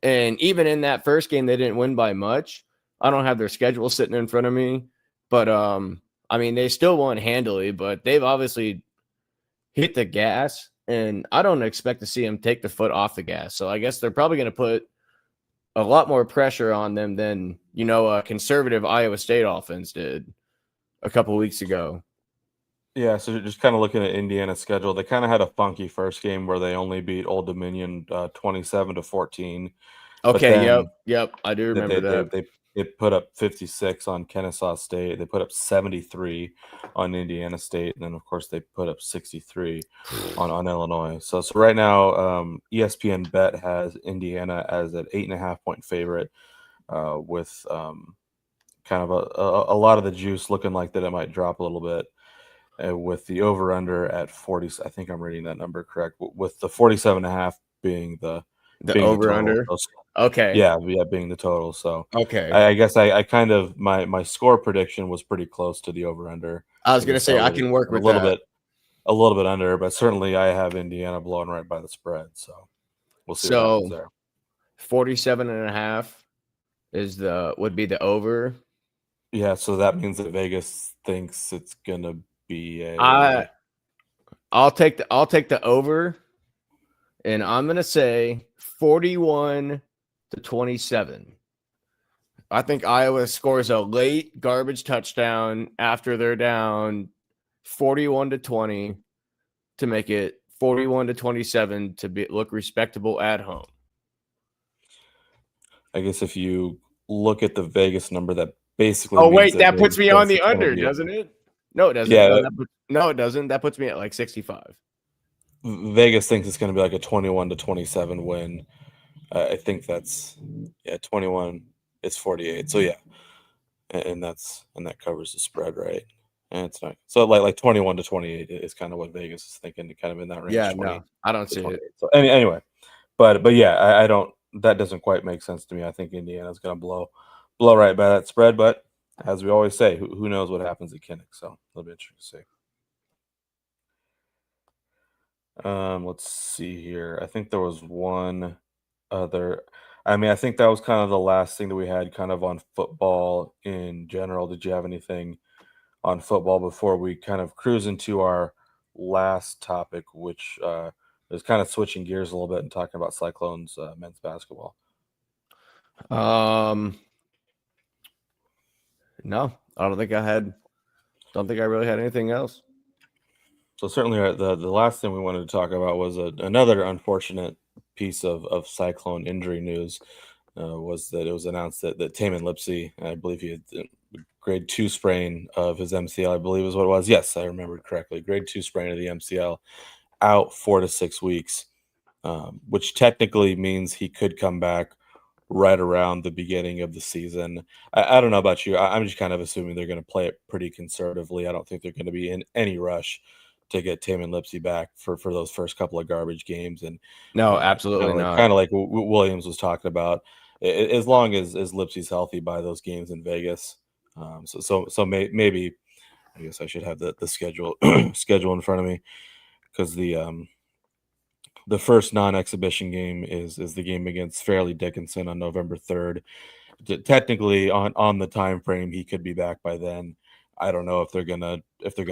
And even in that first game, they didn't win by much. I don't have their schedule sitting in front of me, but I mean, they still won handily, but they've obviously hit the gas, and I don't expect to see them take the foot off the gas. So I guess they're probably going to put a lot more pressure on them than, a conservative Iowa State offense did a couple weeks ago. Yeah, so just kind of looking at Indiana's schedule, they kind of had a funky first game where they only beat Old Dominion 27-14. Okay, yep, I do remember that. They put up 56 on Kennesaw State. They put up 73 on Indiana State, and then of course they put up 63 on Illinois. So right now, ESPN Bet has Indiana as an 8.5-point favorite, with kind of a lot of the juice looking like that it might drop a little bit. With the over/under at 40, I think I'm reading that number correct. With the 47.5 being the over total. under. So, Okay. yeah, being the total. So Okay. I guess I kind of my score prediction was pretty close to the over/under. I was gonna say I can work with a little that. a little bit under, but certainly I have Indiana blowing right by the spread. So we'll see what happens there. 47.5 would be the over. Yeah, so that means that Vegas thinks it's gonna be a. I'll take the over, and I'm gonna say 41-27. I think Iowa scores a late garbage touchdown after they're down 41-20 to make it 41-27 to look respectable at home. I guess if you look at the Vegas number, that basically. Oh wait, that puts me on the under, doesn't it? No, it doesn't. Yeah. No, it doesn't. That puts me at like 65. Vegas thinks it's going to be like a 21-27 win. I think that's 21. It's 48. So yeah, and that covers the spread, right? And it's not so like 21-28 is kind of what Vegas is thinking, kind of in that range. Yeah, no, I don't see it. So anyway, but yeah, I don't. That doesn't quite make sense to me. I think Indiana's going to blow right by that spread, but as we always say, who knows what happens at Kinnick? So it'll be interesting to see. Let's see here. I think there was one other. I mean, I think that was kind of the last thing that we had kind of on football in general. Did you have anything on football before we kind of cruise into our last topic, which is kind of switching gears a little bit and talking about Cyclones men's basketball? No, I don't think I really had anything else. So certainly the last thing we wanted to talk about was another unfortunate piece of Cyclone injury news. Was that it was announced that Tamin Lipsey, I believe he had grade 2 sprain of his MCL, I believe is what it was. Yes, I remembered correctly. Grade 2 sprain of the MCL, out 4 to 6 weeks, which technically means he could come back right around the beginning of the season. I don't know about you. I'm just kind of assuming they're going to play it pretty conservatively. I don't think they're going to be in any rush to get Tamin Lipsey back for those first couple of garbage games. And no, absolutely not. Kind of like Williams was talking about, as long as Lipsey's healthy by those games in Vegas. So maybe I guess I should have the schedule schedule in front of me, because the first non-exhibition game is the game against Fairleigh Dickinson on November 3rd. Technically on the time frame, he could be back by then. I don't know if they're gonna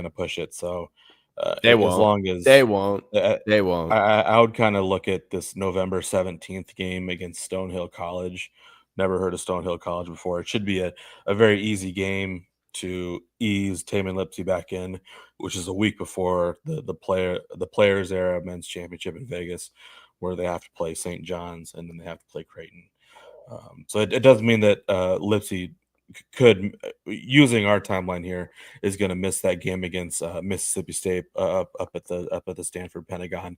push it. So they won't. As long as they won't. I would kind of look at this November 17th game against Stonehill College. Never heard of Stonehill College before. It should be a very easy game to ease Tamin Lipsey back in, which is a week before the Players Era Men's Championship in Vegas, where they have to play St. John's and then they have to play Creighton. So it doesn't mean that Lipsey could, using our timeline here, is going to miss that game against Mississippi State up at the Stanford Pentagon.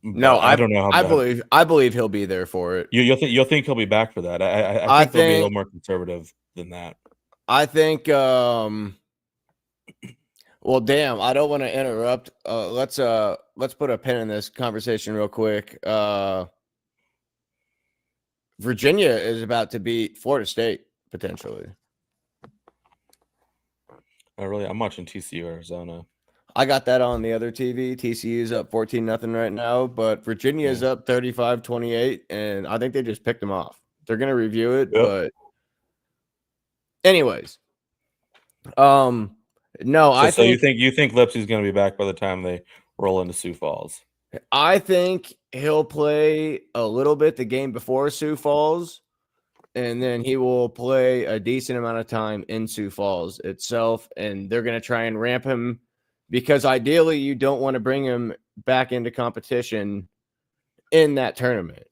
No, I don't know. I believe he'll be there for it. You'll think he'll be back for that. I think they'll be a little more conservative than that. I think. Well, damn, I don't want to interrupt. Let's put a pin in this conversation real quick. Virginia is about to beat Florida State potentially. Oh, really? I'm watching TCU Arizona. I got that on the other TV. TCU is up 14-0 right now, but Virginia is up 35-28, and I think they just picked them off. They're going to review it, but anyways. No, so you think Lipsey's going to be back by the time they roll into Sioux Falls? I think he'll play a little bit the game before Sioux Falls, and then he will play a decent amount of time in Sioux Falls itself, and they're going to try and ramp him, because ideally you don't want to bring him back into competition in that tournament.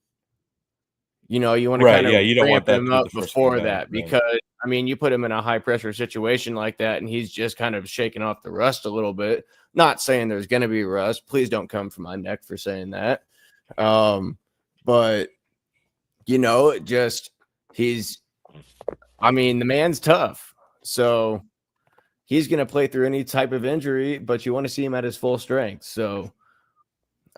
You know, you want to Right. kind of Yeah. You don't want ramp that him to be up the first game before back. that Right. because, I mean, you put him in a high pressure situation like that and he's just kind of shaking off the rust a little bit. Not saying there's going to be rust. Please don't come for my neck for saying that. But, you know, I mean, the man's tough. So he's going to play through any type of injury, but you want to see him at his full strength. So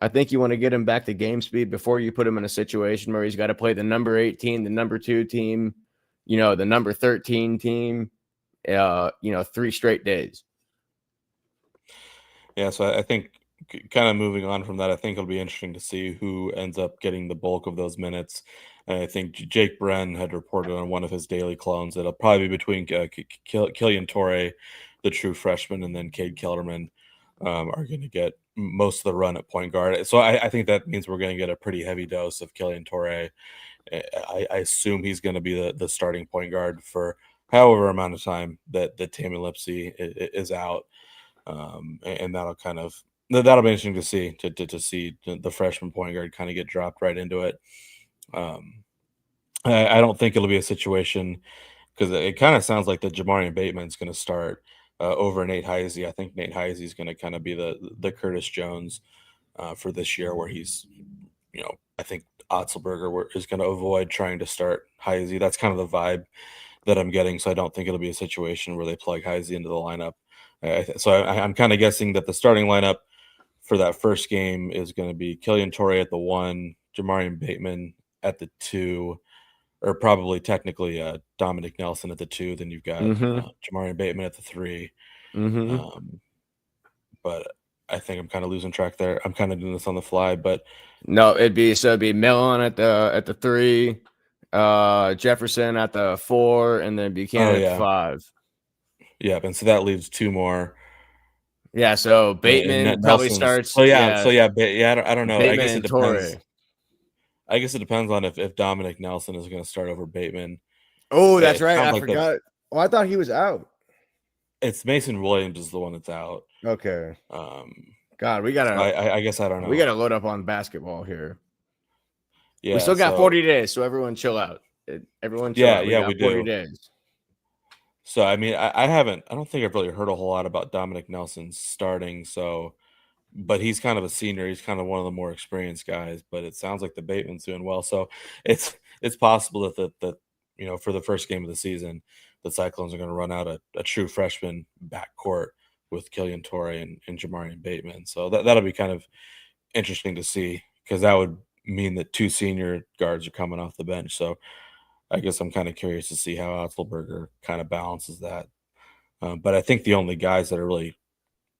I think you want to get him back to game speed before you put him in a situation where he's got to play the number 18, the number 2 team, you know, the number 13 team, 3 straight days. Yeah, so I think kind of moving on from that, I think it'll be interesting to see who ends up getting the bulk of those minutes. And I think Jake Bren had reported on one of his daily clones that it'll probably be between Killian Torre, the true freshman, and then Cade Kellerman are going to get most of the run at point guard. So I think that means we're going to get a pretty heavy dose of Killian Torre. I assume he's going to be the starting point guard for however amount of time that Tamin Lipsey is out. And that'll be interesting to see to see the freshman point guard kind of get dropped right into it. I don't think it'll be a situation because it kind of sounds like that Jamarian Bateman's going to start over Nate Heisey. I think Nate Heisey is going to kind of be the Curtis Jones for this year, where he's, I think Otzelberger is going to avoid trying to start Heisey. That's kind of the vibe that I'm getting. So I don't think it'll be a situation where they plug Heisey into the lineup. So I'm kind of guessing that the starting lineup for that first game is going to be Killian Torre at the 1, Jamarian Bateman at the 2, or probably technically Dominic Nelson at the 2. Then you've got Jamarian Bateman at the 3. But I think I'm kind of losing track there. I'm kind of doing this on the fly, but no, it'd be Mellon at the 3, Jefferson at the 4, and then Buchanan at the 5. Yeah, and so that leaves 2 more. Yeah, so Bateman probably starts. I don't know. Bateman I guess it depends. Torre. I guess it depends on if Dominic Nelson is going to start over Bateman. Oh, that's right. I forgot. I thought he was out. It's Mason Williams is the one that's out. Okay. God, we gotta. I guess I don't know. We gotta load up on basketball here. Yeah, we still got 40 days, so everyone chill out. Everyone chill out. We do. 40 days. So I mean, I don't think I've really heard a whole lot about Dominic Nelson starting. So, but he's kind of a senior. He's kind of one of the more experienced guys. But it sounds like the Bateman's doing well. So it's possible that for the first game of the season, the Cyclones are going to run out a true freshman backcourt with Killian Torre and Jamarian Bateman. So that'll be kind of interesting to see, because that would mean that 2 senior guards are coming off the bench. So I guess I'm kind of curious to see how Otzelberger kind of balances that. But I think the only guys that are really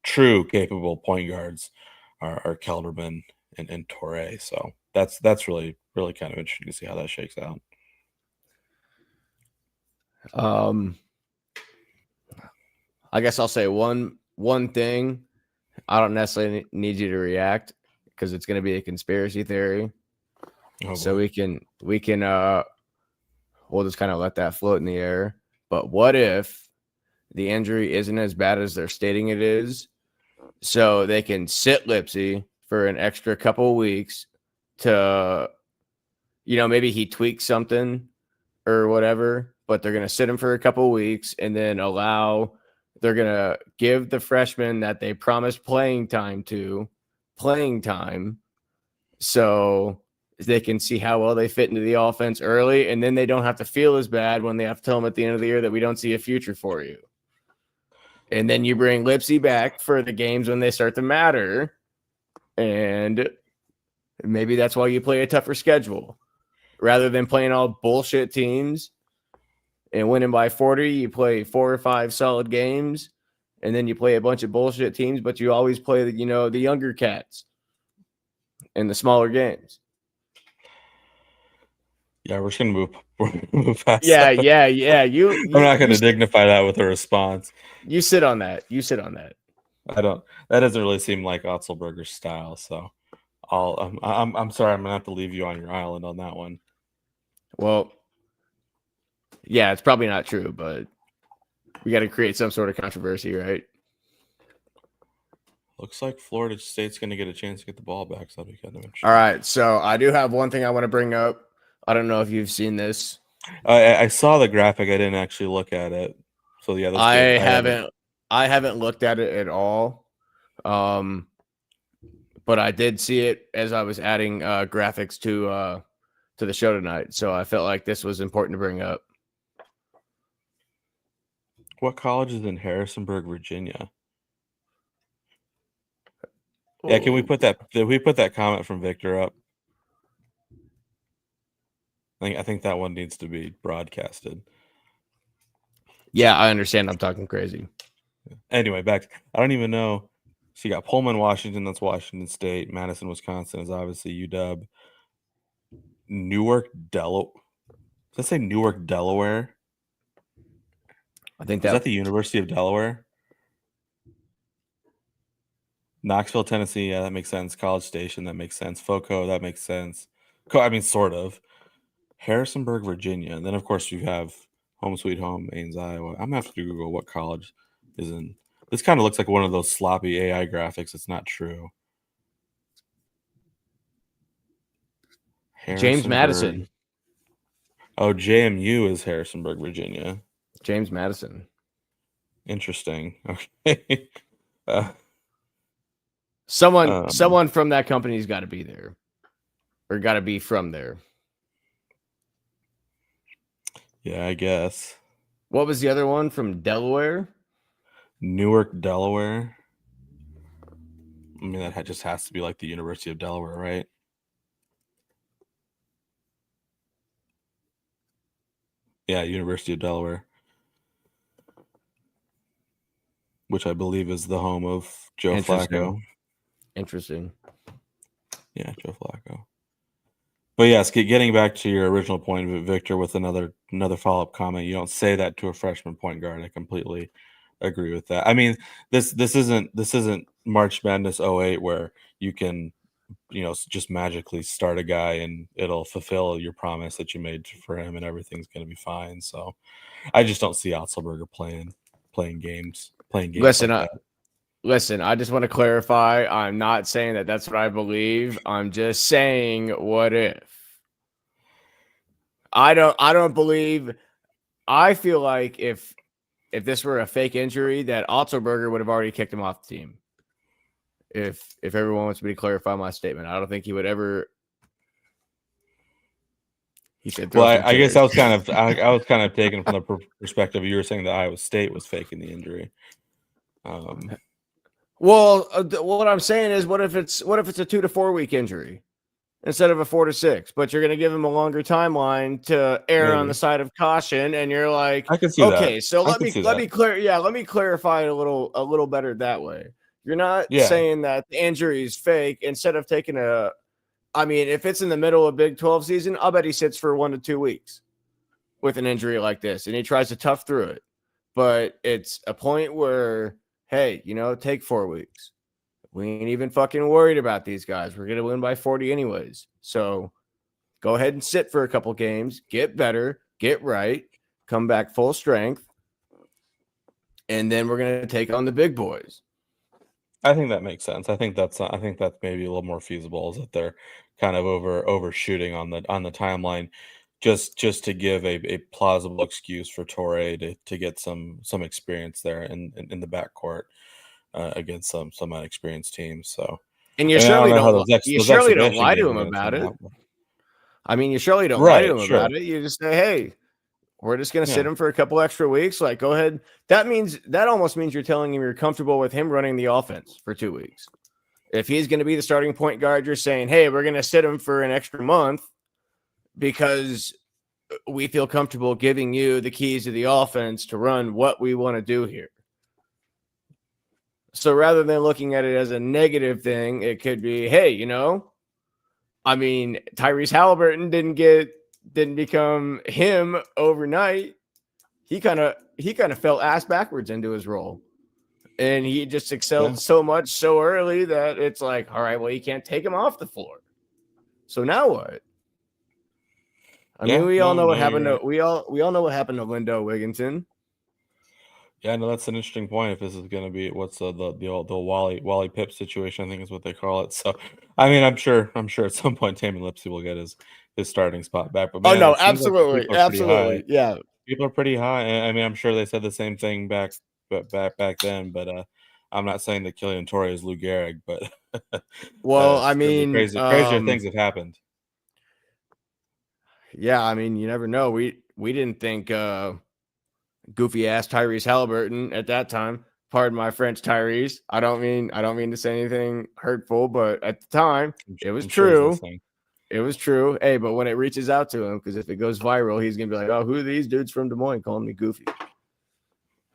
true capable point guards are Kelderman and Torre. So that's really, really kind of interesting to see how that shakes out. I guess I'll say one thing. I don't necessarily need you to react because it's going to be a conspiracy theory. So we can we'll just kind of let that float in the air. But what if the injury isn't as bad as they're stating it is, so they can sit Lipsey for an extra couple of weeks to, maybe he tweaks something or whatever, but they're going to sit him for a couple of weeks and then they're going to give the freshman that they promised playing time so they can see how well they fit into the offense early, and then they don't have to feel as bad when they have to tell them at the end of the year that we don't see a future for you. And then you bring Lipsey back for the games when they start to matter, and maybe that's why you play a tougher schedule. Rather than playing all bullshit teams and winning by 40, you play 4 or 5 solid games, and then you play a bunch of bullshit teams, but you always play the younger cats in the smaller games. Yeah, we're just gonna move past. Yeah. I'm not gonna dignify that with a response. You sit on that. I don't. That doesn't really seem like Otzelberger's style. So, I'm sorry. I'm gonna have to leave you on your island on that one. Well, yeah, it's probably not true, but we got to create some sort of controversy, right? Looks like Florida State's going to get a chance to get the ball back, so that'll be kind of interesting. All right, so I do have one thing I want to bring up. I don't know if you've seen this. I saw the graphic. I didn't actually look at it. So yeah, that's I good. haven't looked at it at all. But I did see it as I was adding graphics to the show tonight. So I felt like this was important to bring up. What college is in Harrisonburg, Virginia? Yeah, can we put that comment from Victor up? I think that one needs to be broadcasted. Yeah, I understand. I'm talking crazy. Anyway, back. I don't even know. So you got Pullman, Washington. That's Washington State. Madison, Wisconsin is obviously UW. Newark, Delaware. Does that say Newark, Delaware? I think Is that the University of Delaware? Knoxville, Tennessee. Yeah, that makes sense. College Station. That makes sense. FOCO. That makes sense. I mean, sort of. Harrisonburg, Virginia. And then, of course, you have Home Sweet Home, Ames, Iowa. I'm going to have to Google what college is in. This kind of looks like one of those sloppy AI graphics. It's not true. James Madison. Oh, JMU is Harrisonburg, Virginia. James Madison. Interesting. Okay. Someone from that company's got to be there, or got to be from there. Yeah, I guess. What was the other one from Delaware? Newark, Delaware. I mean, that just has to be like the University of Delaware, right? Yeah, University of Delaware, which I believe is the home of Joe Flacco. Interesting. Yeah, Joe Flacco. But yes, getting back to your original point, Victor, with another follow-up comment, you don't say that to a freshman point guard. I completely agree with that. I mean, this isn't March Madness 08 where you can, just magically start a guy and it'll fulfill your promise that you made for him and everything's going to be fine. So I just don't see Otzelberger playing games. Listen, I just want to clarify. I'm not saying that that's what I believe. I'm just saying, what if? I don't believe. I feel like if this were a fake injury, that Otzelberger would have already kicked him off the team. If everyone wants me to clarify my statement, I don't think he would ever. He said, "Well, I guess I was kind of taken from the perspective you were saying that Iowa State was faking the injury." Well, what I'm saying is, what if it's a 2 to 4 week injury instead of a 4 to 6? But you're going to give him a longer timeline to err on the side of caution, and you're like, I can see okay, that. so let me clarify it a little better that way. You're not saying that the injury is fake. Instead of taking if it's in the middle of Big 12 season, I'll bet he sits for 1 to 2 weeks with an injury like this, and he tries to tough through it. But it's a point where, hey, take 4 weeks. We ain't even fucking worried about these guys. We're going to win by 40 anyways. So go ahead and sit for a couple games, get better, get right, come back full strength, and then we're going to take on the big boys. I think that makes sense. I think that's maybe a little more feasible, is that they're kind of overshooting on the timeline, just to give a plausible excuse for Torrey to get some experience there in the backcourt against some unexperienced teams. So, and you surely don't lie to him about it. I mean, you surely don't lie to him about it. You just say, hey, we're just going to sit him for a couple extra weeks. Like, go ahead. That almost means you're telling him you're comfortable with him running the offense for 2 weeks. If he's going to be the starting point guard, you're saying, hey, we're going to sit him for an extra month because we feel comfortable giving you the keys to the offense to run what we want to do here. So rather than looking at it as a negative thing, it could be, hey, Tyrese Halliburton didn't become him overnight. He kind of fell ass backwards into his role, and he just excelled so much so early that it's like, all right, well, you can't take him off the floor. So now what? We all know what happened to Lindo Wigginton. Yeah, no, that's an interesting point. If this is going to be what's the old the Wally Pip situation, I think is what they call it. So, I mean, I'm sure at some point Tamin Lipsey will get his starting spot back. But Oh man, no, it seems like the absolutely, people are pretty high. absolutely, yeah. People are pretty high. And I mean, I'm sure they said the same thing back then. But I'm not saying that Killian Torrey is Lou Gehrig, but Well, I certainly mean, crazier things have happened. yeah, I mean, you never know. We didn't think goofy ass Tyrese Halliburton at that time. Pardon my French, Tyrese. I don't mean to say anything hurtful, but at the time, it was I'm sure he's true. listening. It was true. Hey, but when it reaches out to him, because if it goes viral, he's gonna be like, "Oh, who are these dudes from Des Moines calling me goofy?"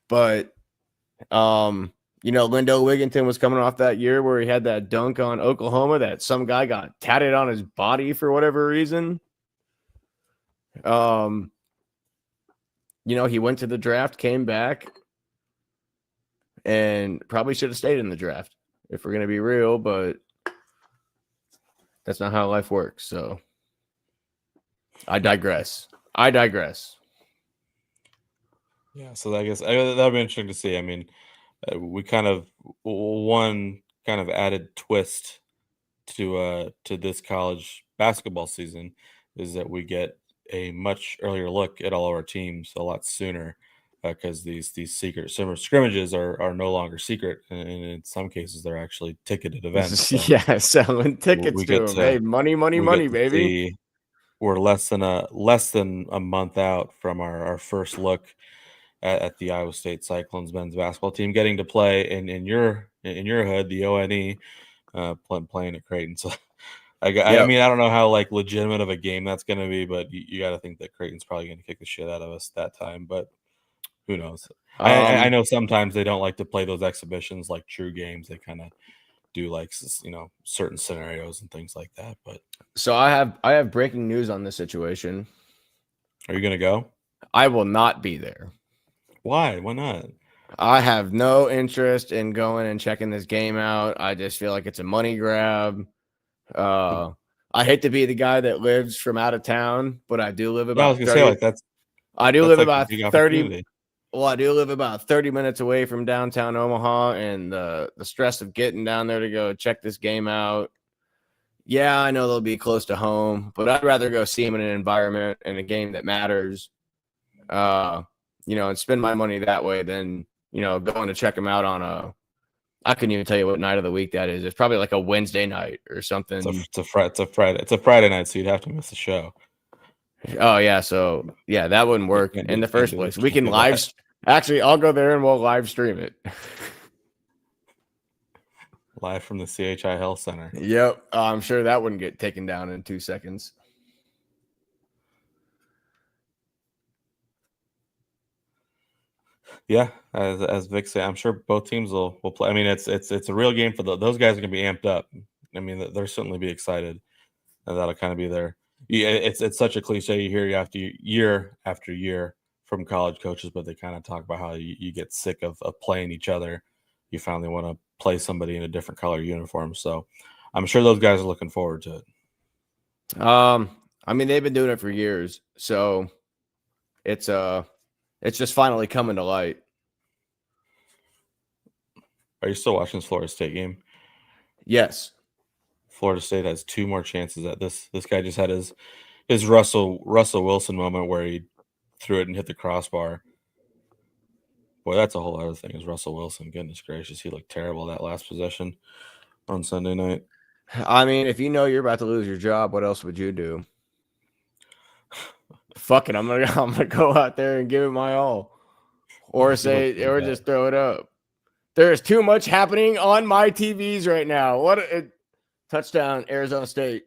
But Lindo Wigginton was coming off that year where he had that dunk on Oklahoma that some guy got tatted on his body for whatever reason. He went to the draft, came back, and probably should have stayed in the draft if we're gonna be real, but that's not how life works. So I digress. Yeah, so I guess that'll be interesting to see. I mean, we kind of one kind of added twist to this college basketball season is that we get a much earlier look at all of our teams a lot sooner because these secret summer scrimmages are no longer secret, and in some cases they're actually ticketed events. So Yeah, selling tickets we to get him. to Hey, money, money, we get money, to baby. see we're less than a month out from our first look at the Iowa State Cyclones men's basketball team getting to play in your hood, the ONE, playing at Creighton. So I Yep. mean, I don't know how like legitimate of a game that's going to be, but you got to think that Creighton's probably going to kick the shit out of us that time. But who knows? I Um, know sometimes they don't like to play those exhibitions like true games. They kind of do like certain scenarios and things like that. But so I have breaking news on this situation. are you going to go? I will not be there. Why? Why not? I have no interest in going and checking this game out. I just feel like it's a money grab. I hate to be the guy that lives from out of town, but I do live Yeah, I was about gonna say 30. like that's I do that's live like a about big 30. opportunity. Well, I do live about 30 minutes away from downtown Omaha, and the stress of getting down there to go check this game out. Yeah, I know they'll be close to home, but I'd rather go see them in an environment and a game that matters. And spend my money that way than going to check them out on I couldn't even tell you what night of the week that is. It's probably like a Wednesday night or something. It's a Friday night, so you'd have to miss the show. Oh yeah, so yeah, that wouldn't work in the first place. We can live. Actually, I'll go there and we'll live stream it. Live from the CHI Health Center. Yep, I'm sure that wouldn't get taken down in 2 seconds. Yeah, as Vic said, I'm sure both teams will play. I mean, it's a real game for those guys are gonna be amped up. I mean, they'll certainly be excited, and that'll kind of be their. Yeah, it's such a cliche you hear year after year from college coaches, but they kind of talk about how you get sick of playing each other. You finally want to play somebody in a different color uniform. So I'm sure those guys are looking forward to it. I mean, they've been doing it for years, so it's just finally coming to light. Are you still watching this Florida State game? Yes. Florida State has 2 more chances at this. This guy just had his Russell Wilson moment where he threw it and hit the crossbar. Boy, that's a whole other thing. Is Russell Wilson? Goodness gracious, he looked terrible that last possession on Sunday night. I mean, if you know you're about to lose your job, what else would you do? Fuck it, I'm gonna go out there and give it my all, or just throw it up. There's too much happening on my TVs right now. Touchdown, Arizona State.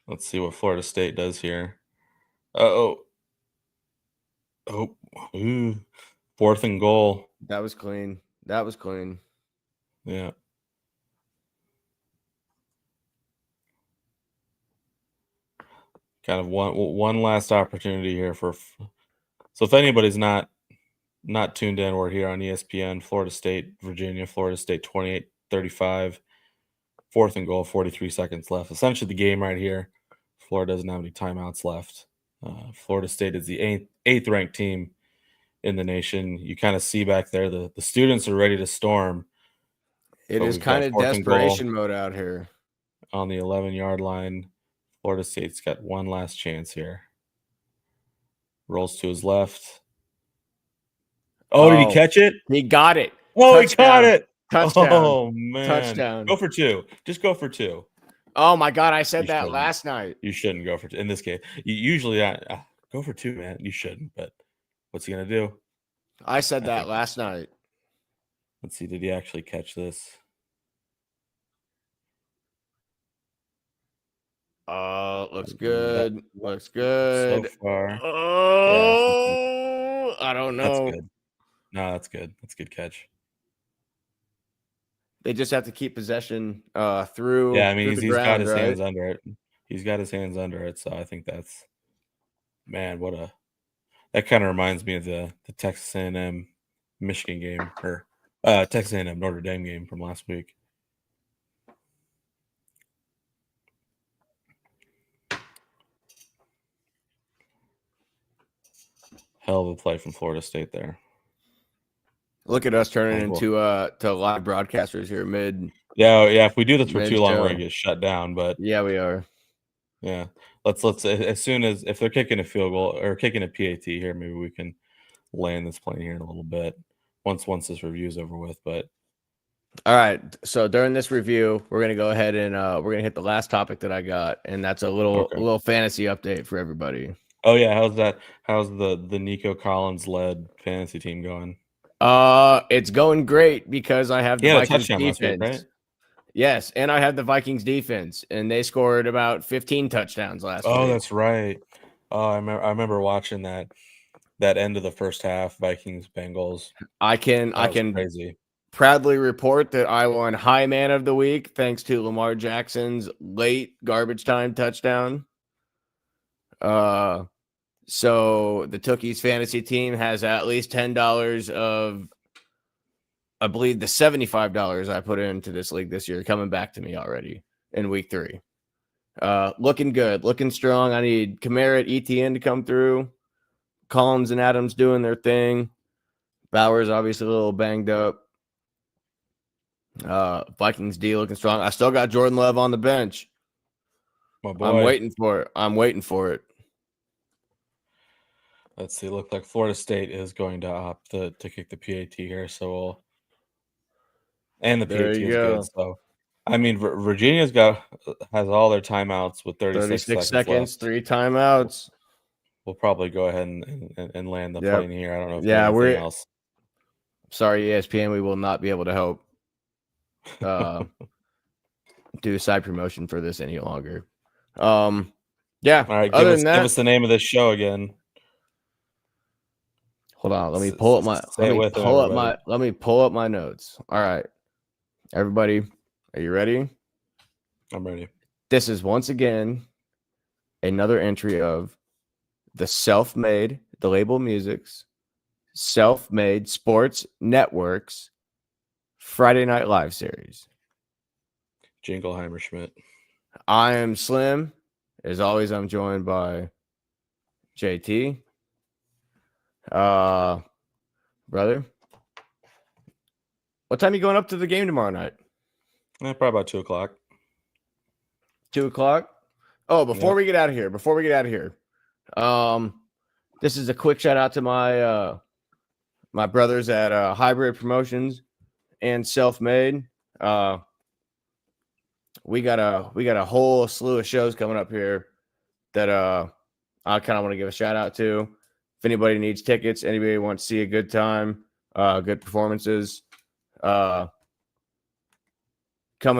Let's see what Florida State does here. Oh, 4th and goal. That was clean. Yeah. Kind of one last opportunity here for. So if anybody's not tuned in, we're here on ESPN. Florida State, Virginia. Florida State 28-35. 4th and goal, 43 seconds left. Essentially the game right here. Florida doesn't have any timeouts left. Florida State is the eighth ranked team in the nation. You kind of see back there the students are ready to storm. It But is we've got kind of 4th and goal desperation mode out here. on the 11-yard line. Florida State's got one last chance here. Rolls to his left. Oh, did he catch it? He got it. Oh, he caught it. Touchdown. Oh, man. Touchdown. Go for 2. Just go for 2. Oh, my God. I said You that shouldn't. last night. You shouldn't go for 2. In this case, usually go for 2, man. You shouldn't, but what's he going to do? I said that last night. Let's see. Did he actually catch this? Looks good. Looks good. So far. Oh, I don't know. That's good. No, that's good. That's a good catch. They just have to keep possession through. Yeah, I mean, he's got his right? hands under it. He's got his hands under it, so I think that's, man, that kind of reminds me of the Texas A&M Michigan game, or Texas A&M Notre Dame game from last week. Hell of a play from Florida State there. Look at us turning into to live broadcasters here mid. Yeah. If we do this for too long, we're gonna get shut down. But yeah, we are. Yeah, let's as soon as if they're kicking a field goal or kicking a PAT here, maybe we can land this plane here in a little bit once this review is over with. But all right, so during this review, we're gonna go ahead and we're gonna hit the last topic that I got, and that's a little fantasy update for everybody. Oh yeah, how's the Nico Collins led fantasy team going? It's going great because I have the Vikings defense. Week, right? Yes, and I have the Vikings defense, and they scored about 15 touchdowns last week. Oh, that's right. Oh, I remember watching that end of the first half, Vikings Bengals. I can crazy. Proudly report that I won High Man of the Week thanks to Lamar Jackson's late garbage time touchdown. So the Tookies fantasy team has at least $10 of, I believe, the $75 I put into this league this year coming back to me already in week 3. Looking good, looking strong. I need Kamara, ETN to come through. Collins and Adams doing their thing. Bowers obviously a little banged up. Vikings D looking strong. I still got Jordan Love on the bench. My boy. I'm waiting for it. Let's see. Look like Florida State is going to opt to kick the PAT here. So and the PAT is good. So I mean, Virginia's has all their timeouts with 36 seconds left. 3 timeouts. We'll probably go ahead and land the plane here. I don't know if there's anything else. Sorry, ESPN, we will not be able to help do side promotion for this any longer. Yeah. All right, give us the name of this show again. Hold on, let me pull up my notes. All right. Everybody, are you ready? I'm ready. This is once again another entry of the Label Music's Self-Made Sports Network's Friday Night Live series. Jingleheimer Schmidt. I am Slim. As always, I'm joined by JT. Brother, what time are you going up to the game tomorrow night? Probably about 2:00. 2:00? Oh, before we get out of here, this is a quick shout out to my my brothers at Hybrid Promotions and Self-Made. We got a whole slew of shows coming up here that I kind of want to give a shout out to. If anybody needs tickets, anybody wants to see a good time, good performances, coming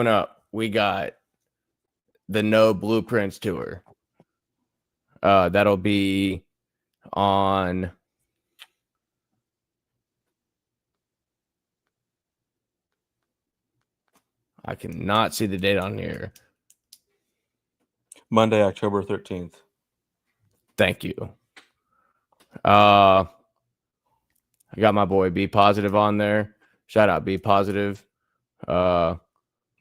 up, we got the No Blueprints tour. That'll be on I cannot see the date on here. Monday, October 13th. Thank you. I got my boy Be Positive on there. Shout out Be Positive. My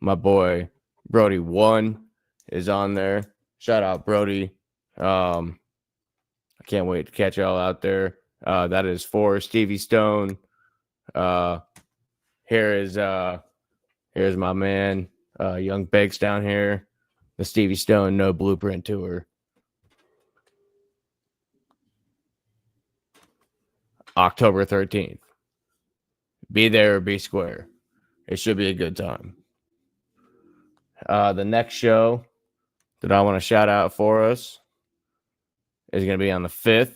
boy Brody One is on there. Shout out Brody. I can't wait to catch y'all out there. That is for Stevie Stone. Here's my man, Young Bakes down here. The Stevie Stone No Blueprint Tour. October 13th. Be there or be square. It should be a good time. The next show that I want to shout out for us is going to be on the 5th.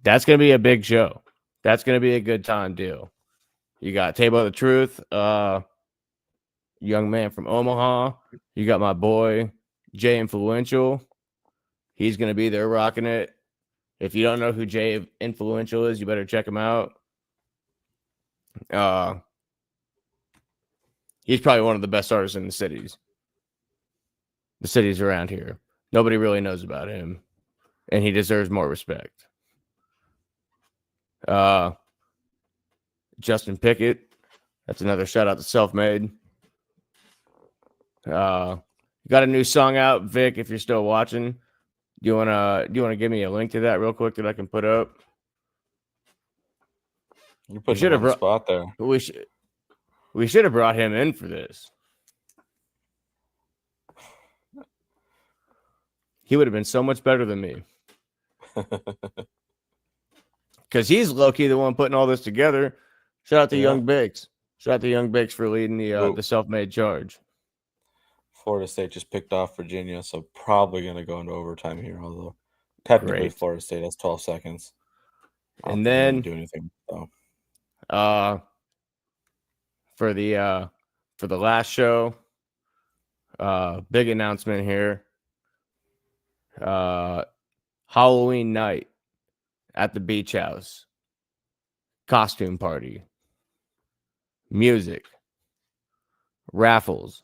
That's going to be a big show. That's going to be a good time deal. You got Table of the Truth, young man from Omaha. You got my boy, Jay Influential. He's going to be there rocking it. If you don't know who Jay Influential is, you better check him out. He's probably one of the best artists in the cities. The cities around here. Nobody really knows about him, and he deserves more respect. Justin Pickett. That's another shout out to Self-Made. Got a new song out, Vic. If you're still watching, do you wanna give me a link to that real quick that I can put up? You put him on the spot there. We should have brought him in for this. He would have been so much better than me. Because he's low-key the one putting all this together. Shout out to Young Bakes. Shout out to Young Bakes for leading the self-made charge. Florida State just picked off Virginia, so probably going to go into overtime here. Although technically Florida State has 12 seconds. And then do anything. So. For the last show, big announcement here. Halloween night at the beach house. Costume party. Music. Raffles.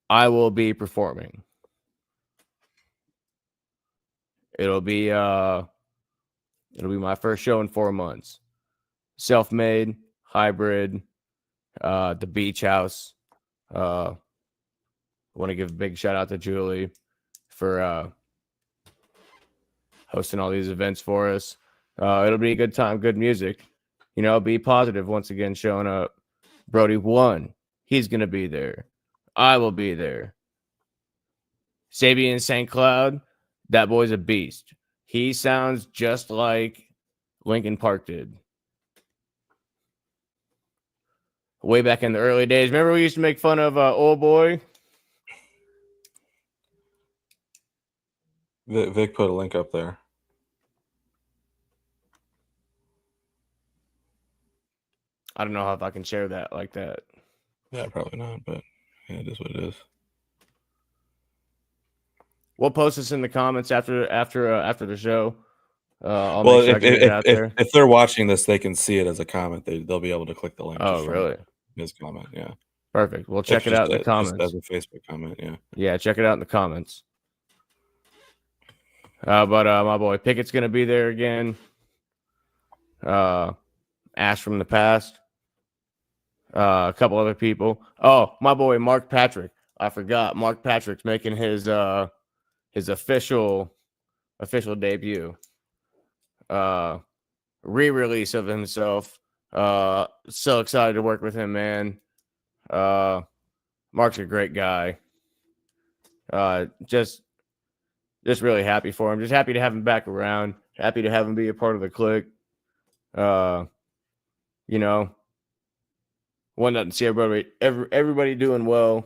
I will be performing. It'll be my first show in 4 months. Self-made, hybrid, the beach house. I want to give a big shout out to Julie for hosting all these events for us. It'll be a good time, good music. You know, be positive once again showing up. Brody won. He's going to be there. I will be there. Sabian St. Cloud, that boy's a beast. He sounds just like Linkin Park did. Way back in the early days. Remember we used to make fun of Old Boy? Vic put a link up there. I don't know if I can share that like that. Yeah, probably not, but yeah, it is what it is. We'll post this in the comments after the show. If they're watching this, they can see it as a comment. They'll be able to click the link. Oh, really? His comment, yeah. Perfect. We'll check it out in the comments. Just as a Facebook comment, yeah. Yeah, check it out in the comments. But my boy Pickett's gonna be there again. Ash from the past. A couple other people. Oh, my boy Mark Patrick. I forgot. Mark Patrick's making his official debut. Re-release of himself. So excited to work with him, man. Mark's a great guy. Just really happy for him. Just happy to have him back around. Happy to have him be a part of the clique. You know, one doesn't see everybody doing well,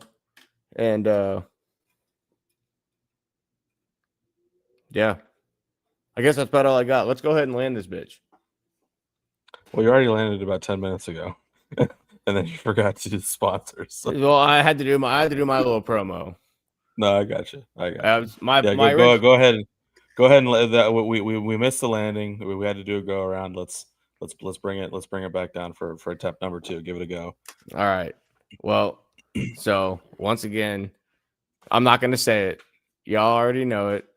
and yeah, I guess that's about all I got. Let's go ahead and land this bitch. Well, you already landed about 10 minutes ago, and then you forgot to do the sponsors. So. Well, I had to do my little promo. No, I got you. Go ahead and let that. We missed the landing. We had to do a go around. Let's bring it back down for attempt number 2. Give it a go. All right. Well, so once again, I'm not going to say it. Y'all already know it.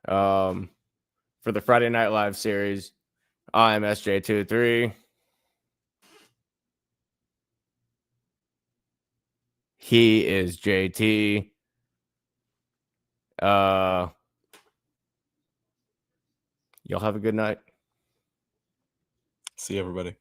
For the Friday Night Live series, I am SJ23. He is JT. Y'all have a good night. See everybody.